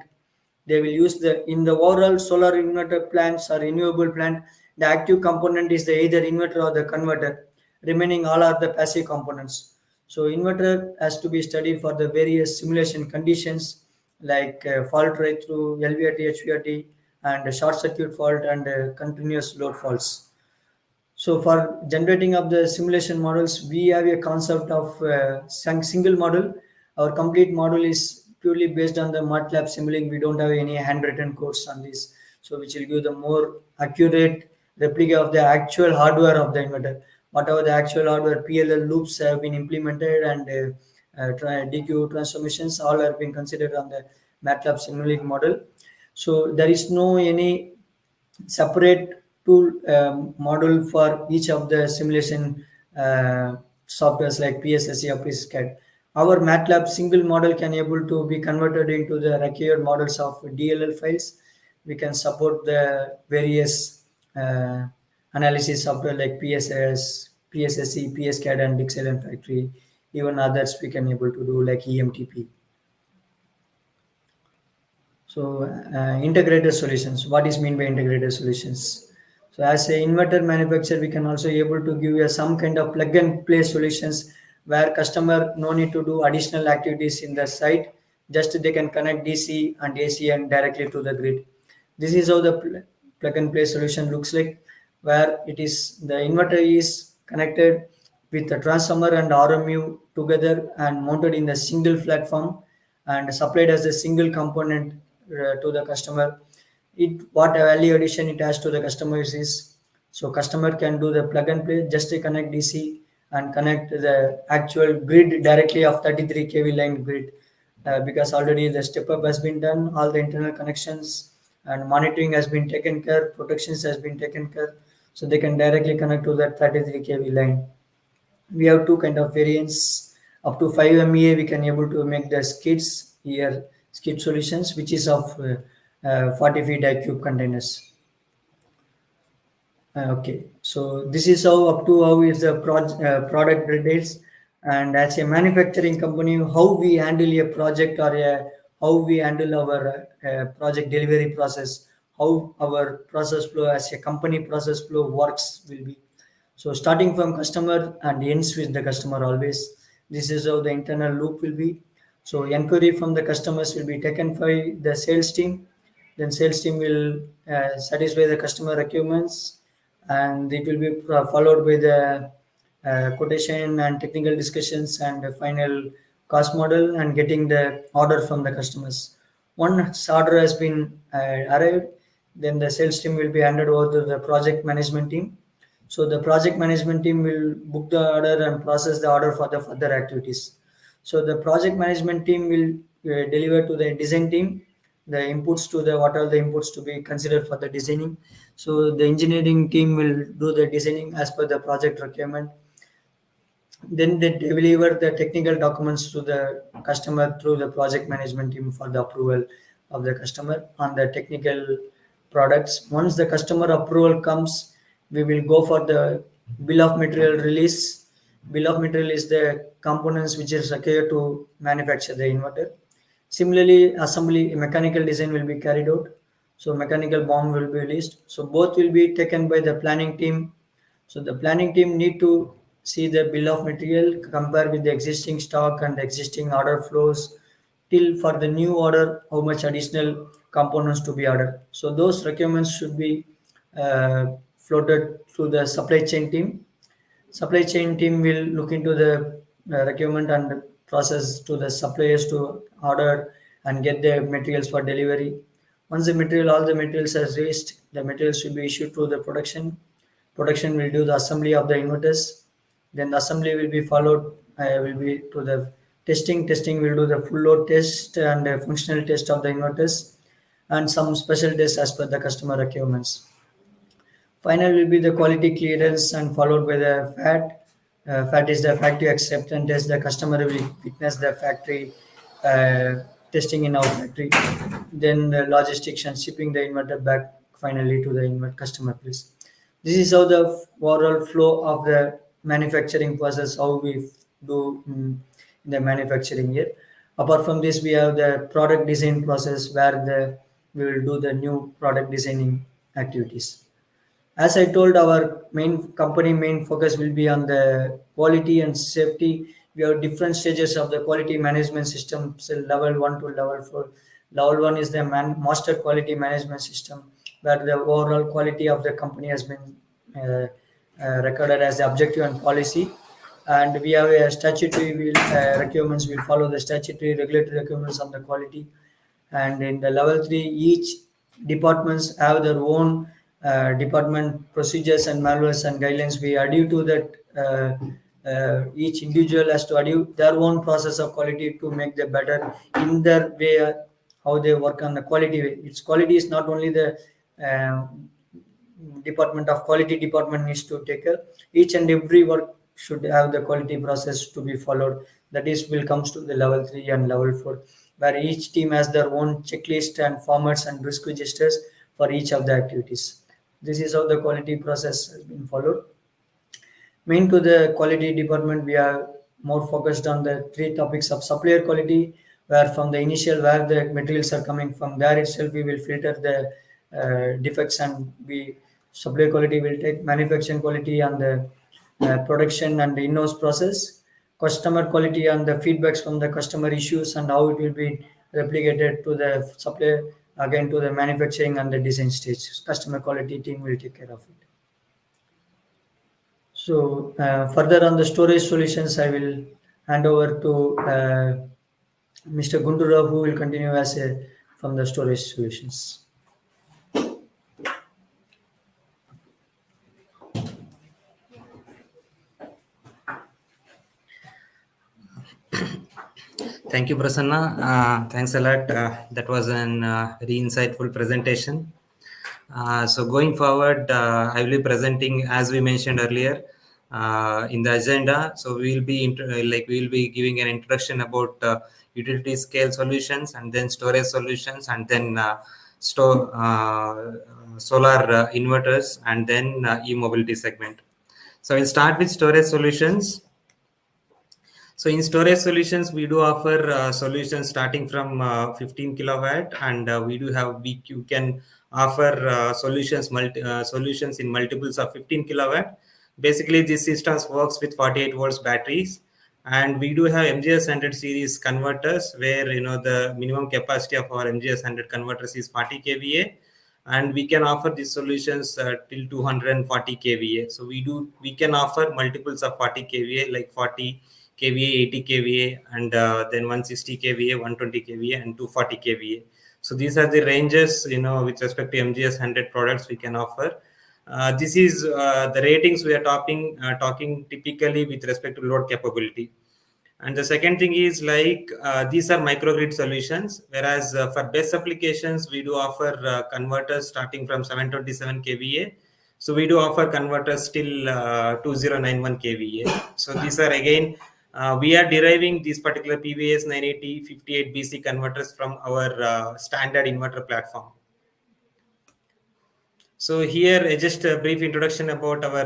They will use the in the overall solar inverter plants or renewable plant. The active component is the either inverter or the converter. Remaining all are the passive components. So inverter has to be studied for the various simulation conditions like fault right through LVRT, HVRT, and short circuit fault and continuous load faults. So for generating of the simulation models, we have a concept of single model. Our complete model is purely based on the MATLAB simulating. We don't have any handwritten codes on this, so which will give the more accurate replica of the actual hardware of the inverter. Whatever the actual hardware PLL loops have been implemented and DQ transformations, all have been considered on the MATLAB simulating model. So there is no any separate tool model for each of the simulation softwares like PSSE or PSCAD. Our MATLAB single model can able to be converted into the required models of DLL files. We can support the various analysis software like PSS, PSSE, PSCAD, and Excel Factory. Even others we can able to do like EMTP. So integrated solutions. What is mean by integrated solutions? So as a inverter manufacturer, we can also able to give you some kind of plug and play solutions where customer no need to do additional activities in the site. Just they can connect DC and AC and directly to the grid. This is how the plug and play solution looks like, where it is the inverter is connected with the transformer and RMU together and mounted in the single platform and supplied as a single component to the customer. It what value addition it has to the customers is, so customer can do the plug and play, just to connect DC and connect the actual grid directly of 33 kV line grid, because already the step up has been done, all the internal connections and monitoring has been taken care, protections has been taken care, so they can directly connect to that 33 kV line. We have two kind of variants. Up to 5 MVA we can able to make the skids here, skid solutions, which is of 40 feet cube containers. Okay, so this is how up to how is the product details, and as a manufacturing company, how we handle a project or how we handle our project delivery process, how our process flow as a company process flow works will be. So starting from customer and ends with the customer always. This is how the internal loop will be. So inquiry from the customers will be taken by the sales team. Then sales team will satisfy the customer requirements, and it will be followed by the quotation and technical discussions and the final cost model and getting the order from the customers. Once order has been arrived, then the sales team will be handed over to the project management team. So the project management team will book the order and process the order for the further activities. So the project management team will deliver to the design team the inputs to the what are the inputs to be considered for the designing. So the engineering team will do the designing as per the project requirement. Then they deliver the technical documents to the customer through the project management team for the approval of the customer on the technical products. Once the customer approval comes, we will go for the bill of material release. Bill of material is the components which is required to manufacture the inverter. Similarly, assembly mechanical design will be carried out. So mechanical bomb will be released. So both will be taken by the planning team. So the planning team need to see the bill of material, compare with the existing stock and the existing order flows, till for the new order, how much additional components to be ordered. So those requirements should be floated through the supply chain team. Supply chain team will look into the requirement and process to the suppliers to order and get the materials for delivery. Once the material, all the materials are reached, the materials should be issued to the production. Production will do the assembly of the inverters. Then the assembly will be followed, will be to the testing. Testing will do the full load test and functional test of the inverters and some special tests as per the customer requirements. Final will be the quality clearance and followed by the FAT FAT is the factory acceptance test. The customer will witness the factory testing in our factory. Then the logistics and shipping the inverter back finally to the customer place. This is how the overall flow of the manufacturing process, how we do in the manufacturing here. Apart from this, we have the product design process where we will do the new product designing activities. As I told, our main focus will be on the quality and safety. We have different stages of the quality management system, so level 1 to level 4. Level 1 is the master quality management system, where the overall quality of the company has been recorded as the objective and policy. And we have a statutory requirements. We follow the statutory regulatory requirements on the quality. And in the level 3, each departments have their own department procedures and manuals and guidelines. We adhere to that. Each individual has to adhere their own process of quality to make the better in their way, how they work on the quality. Its quality is not only the uh, department of quality department needs to take care. Each and every work should have the quality process to be followed. That is will comes to the level 3 and level 4, where each team has their own checklist and formats and risk registers for each of the activities. This is how the quality process has been followed. Main to the quality department, we are more focused on the three topics of supplier quality, where from the initial where the materials are coming from, there itself we will filter the defects, and we supplier quality will take manufacturing quality and the production and the in-house process, customer quality and the feedbacks from the customer issues and how it will be replicated to the supplier, again to the manufacturing and the design stage. Customer quality team will take care of it. So further on the storage solutions, I will hand over to Mr. Gundurao, who will continue as a from the storage solutions. Thank you, Prasanna. Thanks a lot. That was an very insightful presentation. So going forward, I will be presenting, as we mentioned earlier, in the agenda. So we will be we will be giving an introduction about utility scale solutions, and then storage solutions, and then solar inverters, and then e-mobility segment. So we'll start with storage solutions. So in storage solutions, we do offer solutions starting from 15 kilowatt, and you can offer solutions in multiples of 15 kilowatt. Basically, this system works with 48 volts batteries, and we do have MGS 100 series converters, where the minimum capacity of our MGS 100 converters is 40 kVA, and we can offer these solutions till 240 kVA. So we can offer multiples of 40 kVA, like 40 kVA, 80 kVA, and then 160 kVA, 120 kVA, and 240 kVA. So these are the ranges, with respect to MGS 100 products we can offer. This is the ratings we are talking typically with respect to load capability. And the second thing is these are microgrid solutions, whereas for best applications, we do offer converters starting from 727 kVA. So we do offer converters till 2091 kVA. So these are again, we are deriving these particular PVS 980 58 BC converters from our standard inverter platform. So here, just a brief introduction about our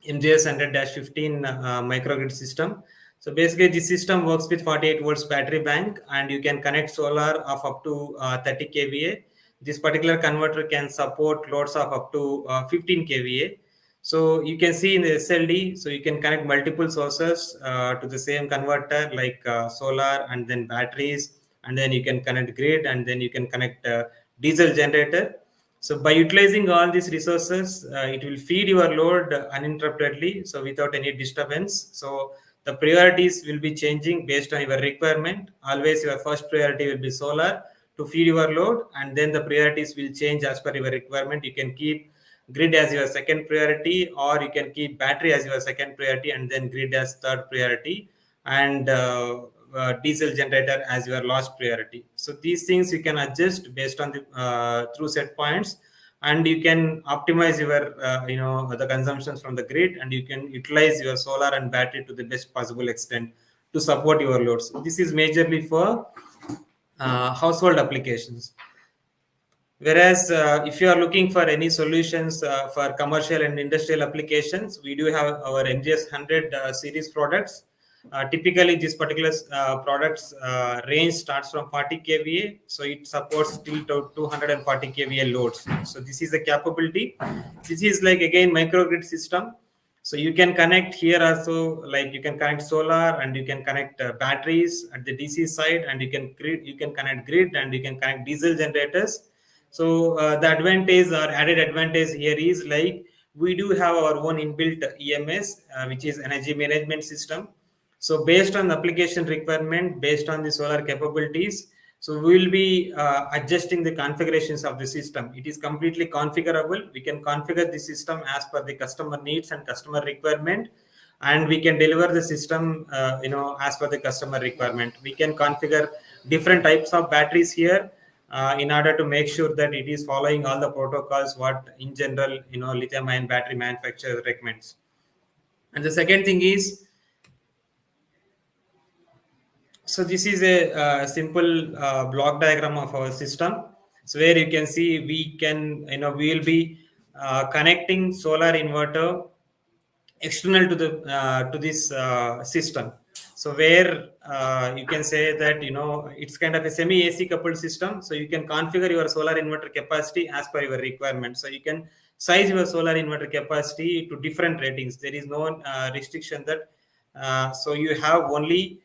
MGS 100-15 microgrid system. So basically, this system works with 48 volts battery bank, and you can connect solar of up to 30 kVA. This particular converter can support loads of up to 15 kVA. So you can see in the SLD, so you can connect multiple sources to the same converter, like solar and then batteries, and then you can connect grid, and then you can connect diesel generator. So by utilizing all these resources, it will feed your load uninterruptedly, so without any disturbance. So the priorities will be changing based on your requirement. Always your first priority will be solar to feed your load, and then the priorities will change as per your requirement. You can keep grid as your second priority, or you can keep battery as your second priority, and then grid as third priority, and diesel generator as your last priority. So these things you can adjust based on the through set points. and you can optimize your the consumptions from the grid, and you can utilize your solar and battery to the best possible extent to support your loads. This is majorly for household applications. Whereas if you are looking for any solutions for commercial and industrial applications, we do have our MGS 100 series products. Typically, this particular products range starts from 40 kVA, so it supports till to 240 kVA loads. So this is the capability. This is like again microgrid system. So you can connect here also, like you can connect solar and you can connect batteries at the DC side, and you can connect grid, and you can connect diesel generators. So the advantage or added advantage here is like we do have our own inbuilt EMS, which is energy management system. So based on the application requirement, based on the solar capabilities, so we will be adjusting the configurations of the system. It is completely configurable. We can configure the system as per the customer needs and customer requirement, and we can deliver the system as per the customer requirement. We can configure different types of batteries here in order to make sure that it is following all the protocols what in general lithium ion battery manufacturer recommends. And the second thing is, so this is a simple block diagram of our system. So where you can see we will be connecting solar inverter external to this system. So where you can say that it's kind of a semi AC coupled system. So you can configure your solar inverter capacity as per your requirement. So you can size your solar inverter capacity to different ratings. There is no restriction that so you have only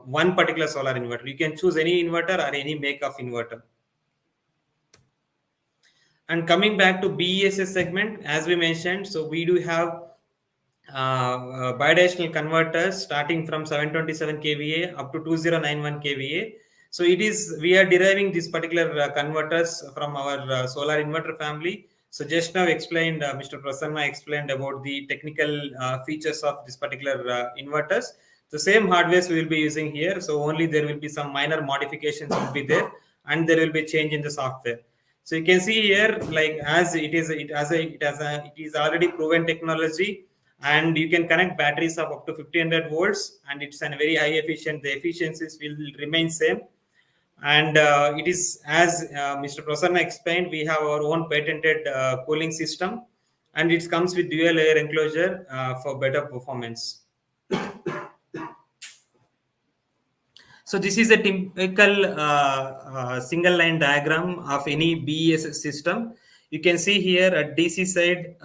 one particular solar inverter. You can choose any inverter or any make of inverter. And coming back to BESS segment, as we mentioned, so we do have bidirectional converters starting from 727 kVA up to 2091 kVA. So we are deriving these particular converters from our solar inverter family. So just now explained, Mr. Prasanna explained about the technical features of this particular inverters. The same hardware we will be using here. So only there will be some minor modifications will be there, and there will be change in the software. So you can see here, like as it is already proven technology, and you can connect batteries of up to 1500 volts, and it's a very high efficient. The efficiencies will remain same, and it is as Mr. Prasanna explained, we have our own patented cooling system, and it comes with dual layer enclosure for better performance. So this is a typical single line diagram of any BESS system. You can see here at DC side,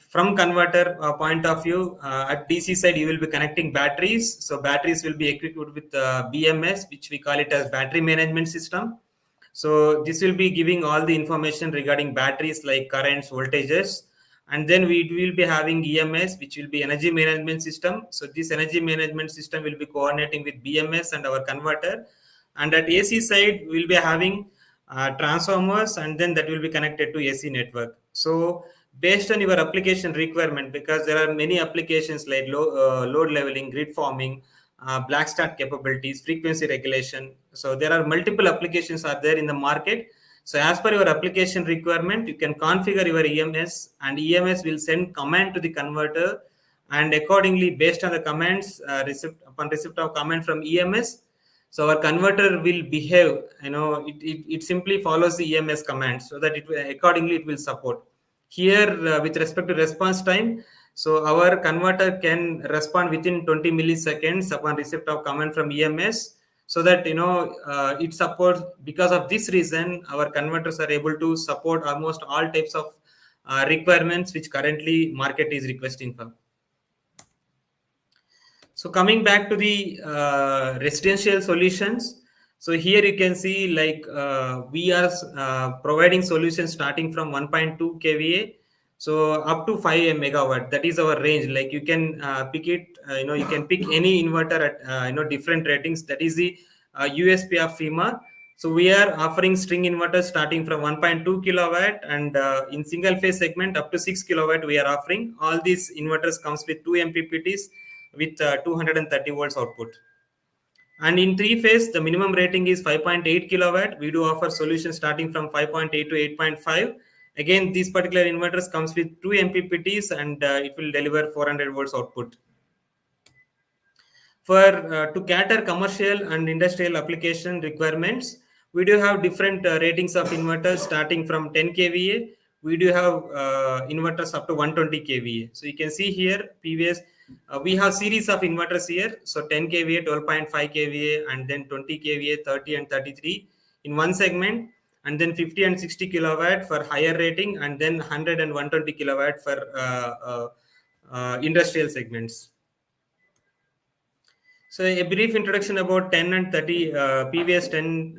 from converter point of view, at DC side you will be connecting batteries. So batteries will be equipped with BMS, which we call it as battery management system. So this will be giving all the information regarding batteries like currents, voltages. And then we will be having EMS, which will be energy management system. So this energy management system will be coordinating with BMS and our converter. And at AC side, we will be having transformers, and then that will be connected to AC network. So based on your application requirement, because there are many applications like load leveling, grid forming, black start capabilities, frequency regulation. So there are multiple applications are there in the market. So as per your application requirement, you can configure your EMS, and EMS will send command to the converter, and accordingly, based on the commands upon receipt of command from EMS, so our converter will behave. It simply follows the EMS command, so that accordingly it will support. Here, with respect to response time, so our converter can respond within 20 milliseconds upon receipt of command from EMS. So that it supports. Because of this reason, our converters are able to support almost all types of requirements which currently market is requesting for. So coming back to the residential solutions, so here you can see like we are providing solutions starting from 1.2 kVA, so up to 5 megawatt. That is our range. Like you can pick it, you can pick any inverter at different ratings. That is the USP of FIMER. So we are offering string inverters starting from 1.2 kilowatt, and in single phase segment up to 6 kilowatt we are offering. All these inverters comes with 2 MPPTs with 230 volts output. And in three phase, the minimum rating is 5.8 kilowatt. We do offer solutions starting from 5.8 to 8.5. Again, these particular inverters comes with 2 MPPTs, and it will deliver 400 volts output. For to cater commercial and industrial application requirements, we do have different ratings of inverters starting from 10 kVA. We do have inverters up to 120 kVA. So you can see here previous we have series of inverters here. So 10 kVA, 12.5 kVA, and then 20 kVA, 30 and 33 in one segment, and then 50 and 60 kilowatt for higher rating, and then 100 and 120 kilowatt for industrial segments. So a brief introduction about 10 and 30 PVS 10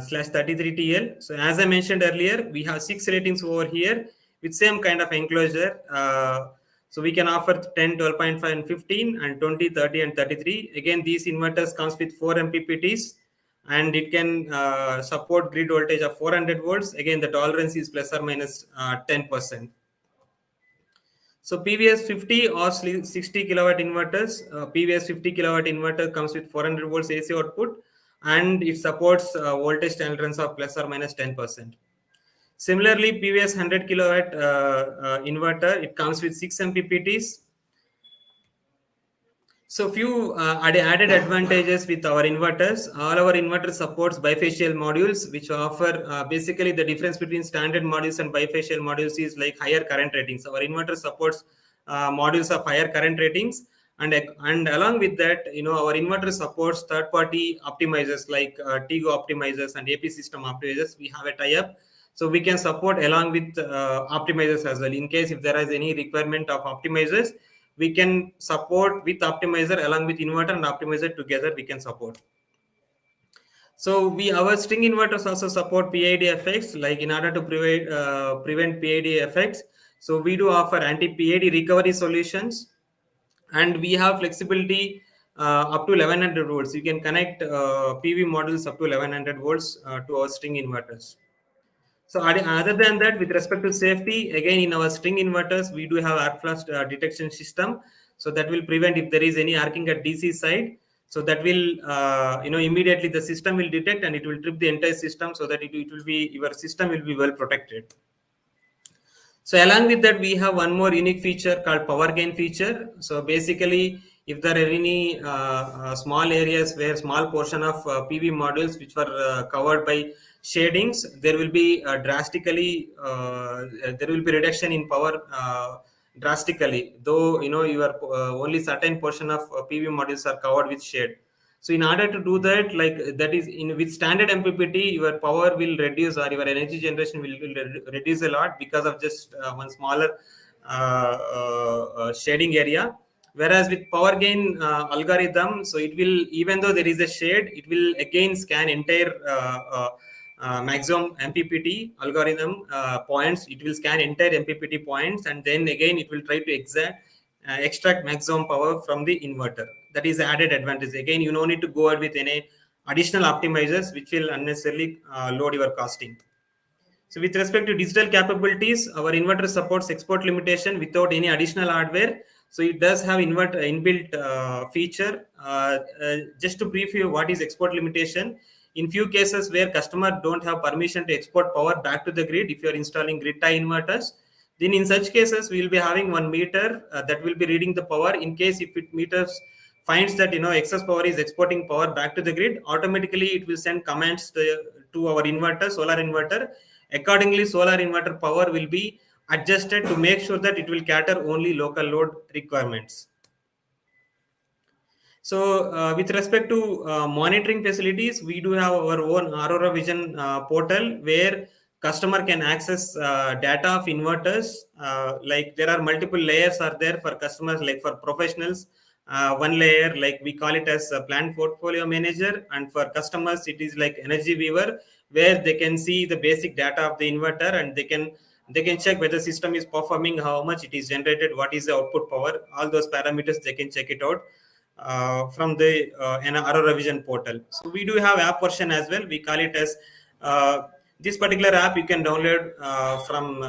slash 33 TL. So as I mentioned earlier, we have 6 ratings over here with same kind of enclosure. So we can offer 10, 12.5 and 15 and 20, 30 and 33. Again, these inverters comes with 4 MPPTs, and it can support grid voltage of 400 volts. Again, the tolerance is plus or minus 10%. So PVS 50 or 60 kilowatt inverters, PVS 50 kilowatt inverter comes with 400 volts AC output, and it supports voltage tolerance of plus or minus 10%. Similarly, PVS 100 kilowatt inverter, it comes with 6 MPPTs. So few added advantages with our inverters. All our inverter supports bifacial modules, which offer basically the difference between standard modules and bifacial modules is like higher current ratings. Our inverter supports modules of higher current ratings, and along with that, our inverter supports third-party optimizers like Tigo optimizers and AP system optimizers. We have a tie-up, so we can support along with optimizers as well. In case if there is any requirement of optimizers, we can support with optimizer along with inverter and optimizer together we can support. So our string inverters also support PID effects, like in order to prevent PID effects. So we do offer anti-PID recovery solutions, and we have flexibility up to 1100 volts. You can connect PV modules up to 1100 volts to our string inverters. So other than that, with respect to safety, again in our string inverters, we do have arc flash detection system. So that will prevent if there is any arcing at DC side. So that will, immediately the system will detect and it will trip the entire system, so that your system will be well protected. So along with that, we have one more unique feature called power gain feature. So basically, if there are any small areas where small portion of PV modules which were covered by shadings, there will be reduction in power drastically. Though your only certain portion of PV modules are covered with shade. So in order to do that, like that is with standard MPPT, your power will reduce or your energy generation will reduce a lot because of just one smaller shading area. Whereas with power gain algorithm, so it will, even though there is a shade, it will again scan entire maximum MPPT algorithm points. It will scan entire MPPT points, and then again it will try to extract maximum power from the inverter. That is added advantage. Again, you no need to go out with any additional optimizers which will unnecessarily load your costing. So with respect to digital capabilities, our inverter supports export limitation without any additional hardware. So it does have inbuilt feature. Just to brief you what is export limitation. In few cases where customer don't have permission to export power back to the grid, if you are installing grid tie inverters, then in such cases we will be having one meter that will be reading the power. In case if it meters finds that excess power is exporting power back to the grid, automatically it will send commands to our inverter, solar inverter. Accordingly, solar inverter power will be adjusted to make sure that it will cater only local load requirements. So with respect to monitoring facilities, we do have our own Aurora Vision portal where customer can access data of inverters. Like there are multiple layers are there for customers, like for professionals. One layer, like we call it as a plant portfolio manager, and for customers it is like energy viewer, where they can see the basic data of the inverter, and they can check whether system is performing, how much it is generated, what is the output power, all those parameters they can check it out from the Aurora Vision portal. So we do have app version as well. We call it as this particular app you can download from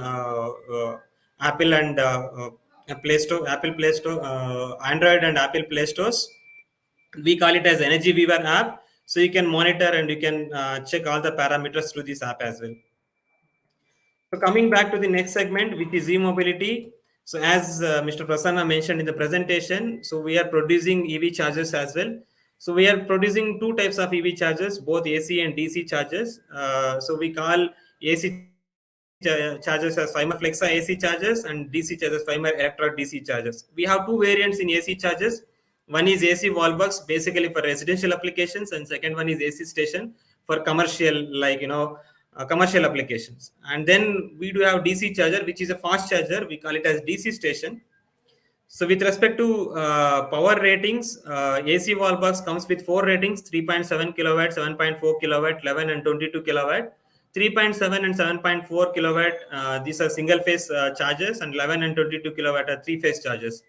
Apple and Play Store, Android and Apple Play Stores. We call it as Energy Weaver app. So you can monitor and you can check all the parameters through this app as well. So coming back to the next segment, which is e-mobility. So as Mr. Prasanna mentioned in the presentation, so we are producing EV chargers as well. So we are producing two types of EV chargers, both AC and DC chargers. So we call AC chargers as FIMER Flexa AC chargers and DC chargers FIMER Electra DC chargers. We have two variants in AC chargers. One is AC wallbox, basically for residential applications, and second one is AC station for commercial, like commercial applications. And then we do have DC charger, which is a fast charger. We call it as DC station. So with respect to power ratings, AC wall box comes with four ratings: 3.7 kilowatt, 7.4 kilowatt, 11 and 22 kilowatt. 3.7 and 7.4 kilowatt, these are single phase chargers, and 11 and 22 kilowatt are three phase chargers.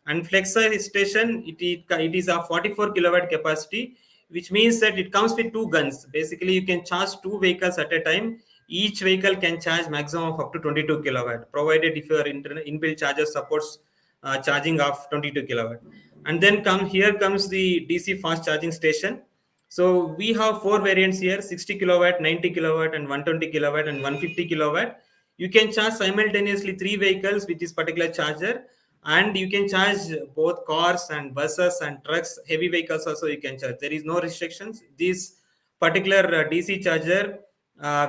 And Flexa station, it is a 44 kilowatt capacity, which means that it comes with two guns. Basically, you can charge two vehicles at a time. Each vehicle can charge maximum of up to 22 kilowatt, provided if your inbuilt charger supports charging of 22 kilowatt. And then here comes the DC fast charging station. So we have four variants here: 60 kilowatt, 90 kilowatt, and 120 kilowatt, and 150 kilowatt. You can charge simultaneously three vehicles with this particular charger, and you can charge both cars and buses and trucks, heavy vehicles also you can charge. There is no restrictions. This particular DC charger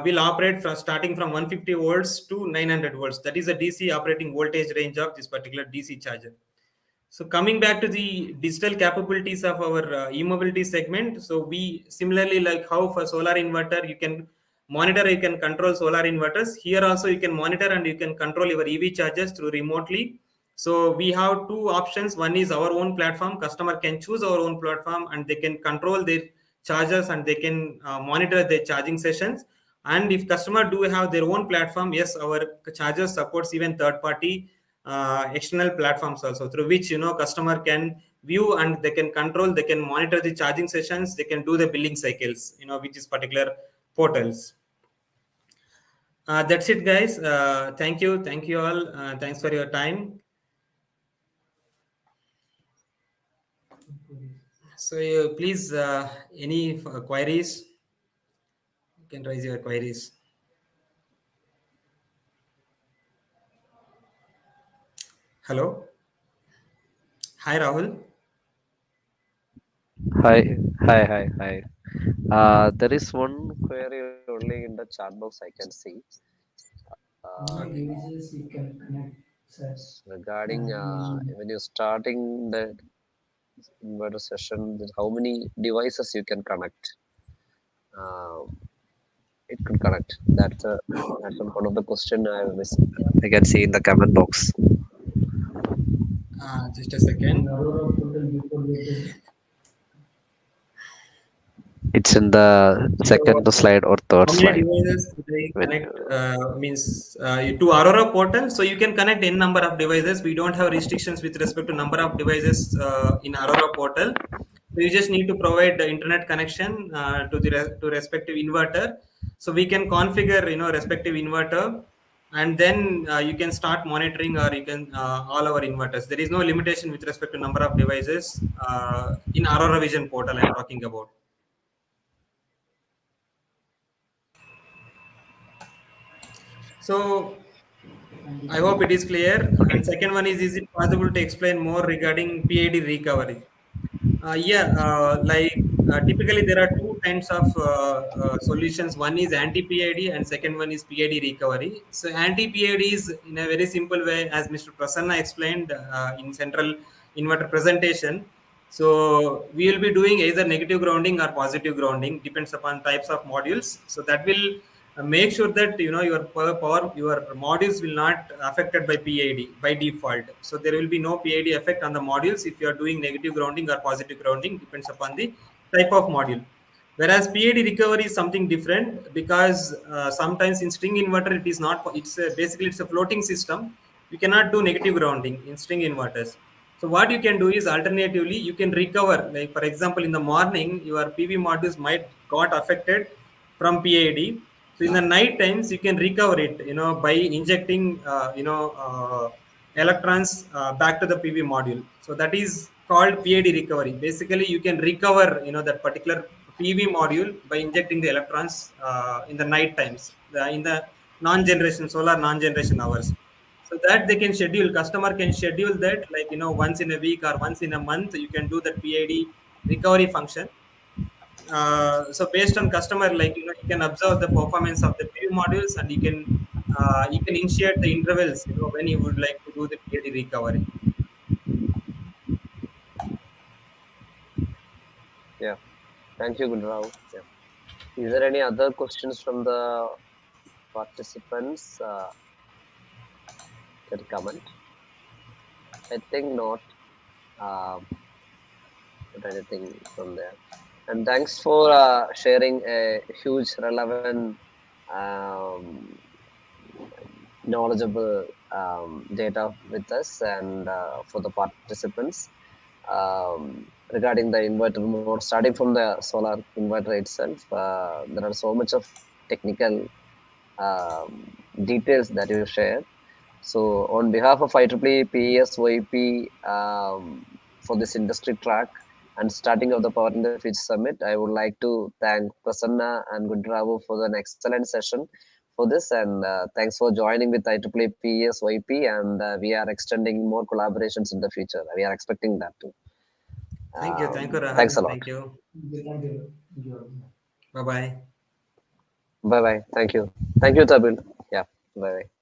will operate from starting from 150 volts to 900 volts. That is the DC operating voltage range of this particular DC charger. So coming back to the digital capabilities of our e-mobility segment, so we similarly, like how for solar inverter you can monitor, you can control solar inverters. Here also you can monitor and you can control your EV chargers through remotely. So we have two options. One is our own platform. Customer can choose our own platform and they can control their chargers and they can monitor their charging sessions. And if customer do have their own platform, yes, our charger supports even third party external platforms also, through which customer can view and they can control, they can monitor the charging sessions, they can do the billing cycles, which is particular portals. That's it, guys. Thank you all. Thanks for your time. So please, any queries, you can raise your queries. Hello. Hi, Rahul. Hi, hi. There is one query only in the chat box I can see. How Uh, many devices you can connect, sir? Regarding And when you're starting the inverter session, how many devices you can connect? Uh, it could connect. That's one of the question I can see in the comment box. Just a second. in Aurora portal before latest. It's in the So second slide or third how many slide. devices do they When connect? Means to Aurora portal, so you can connect n number of devices. We don't have restrictions with respect to number of devices in Aurora portal. So you just need to provide the internet connection to the to respective inverter. So we can configure respective inverter, and then you can start monitoring, or you can all our inverters. There is no limitation with respect to number of devices in Aurora Vision portal. I'm talking about. So I hope it is clear. And second one is it possible to explain more regarding PID recovery? Yeah, typically there are two kinds of solutions. One is anti-PID and second one is PID recovery. So anti-PID is in a very simple way, as Mr. Prasanna explained in central inverter presentation. So we will be doing either negative grounding or positive grounding, depends upon types of modules. So that will make sure that your power, your modules will not affected by PID by default. So there will be no PID effect on the modules if you are doing negative grounding or positive grounding, depends upon the type of module. Whereas PID recovery is something different, because sometimes in string inverter it is not. Basically it's a floating system. You cannot do negative grounding in string inverters. So what you can do is, alternatively you can recover. Like for example, in the morning your PV modules might got affected from PID. So in the night times you can recover it, by injecting, electrons back to the PV module. So that is called PID recovery. Basically, you can recover that particular PV module by injecting the electrons in the night times, in the non-generation solar non-generation hours. So that they can schedule, customer can schedule that, like once in a week or once in a month, you can do that PID recovery function. So based on customer, like you can observe the performance of the PV modules, and you can initiate the intervals when you would like to do the PID recovery. Yeah. Thank you, Gundurao. Yeah. Is there any other questions from the participants? Can comment? I think not. Not anything from there. And thanks for sharing a huge, relevant, um, knowledgeable data with us and for the participants regarding the inverter mode. Starting from the solar inverter itself, there are so much of technical details that you shared. So, on behalf of IEEE PESYP for this industry track and starting of the Power in the Future Summit, I would like to thank Prasanna and Gundurao for an excellent session for this. And thanks for joining with IEEE PESYP. And we are extending more collaborations in the future. We are expecting that too. Thank you, Thanks a Rahul. lot. Thank you. Thank you. Thank you. Bye bye. Bye bye. Thank you. Thank you, Tabil. Yeah. Bye bye.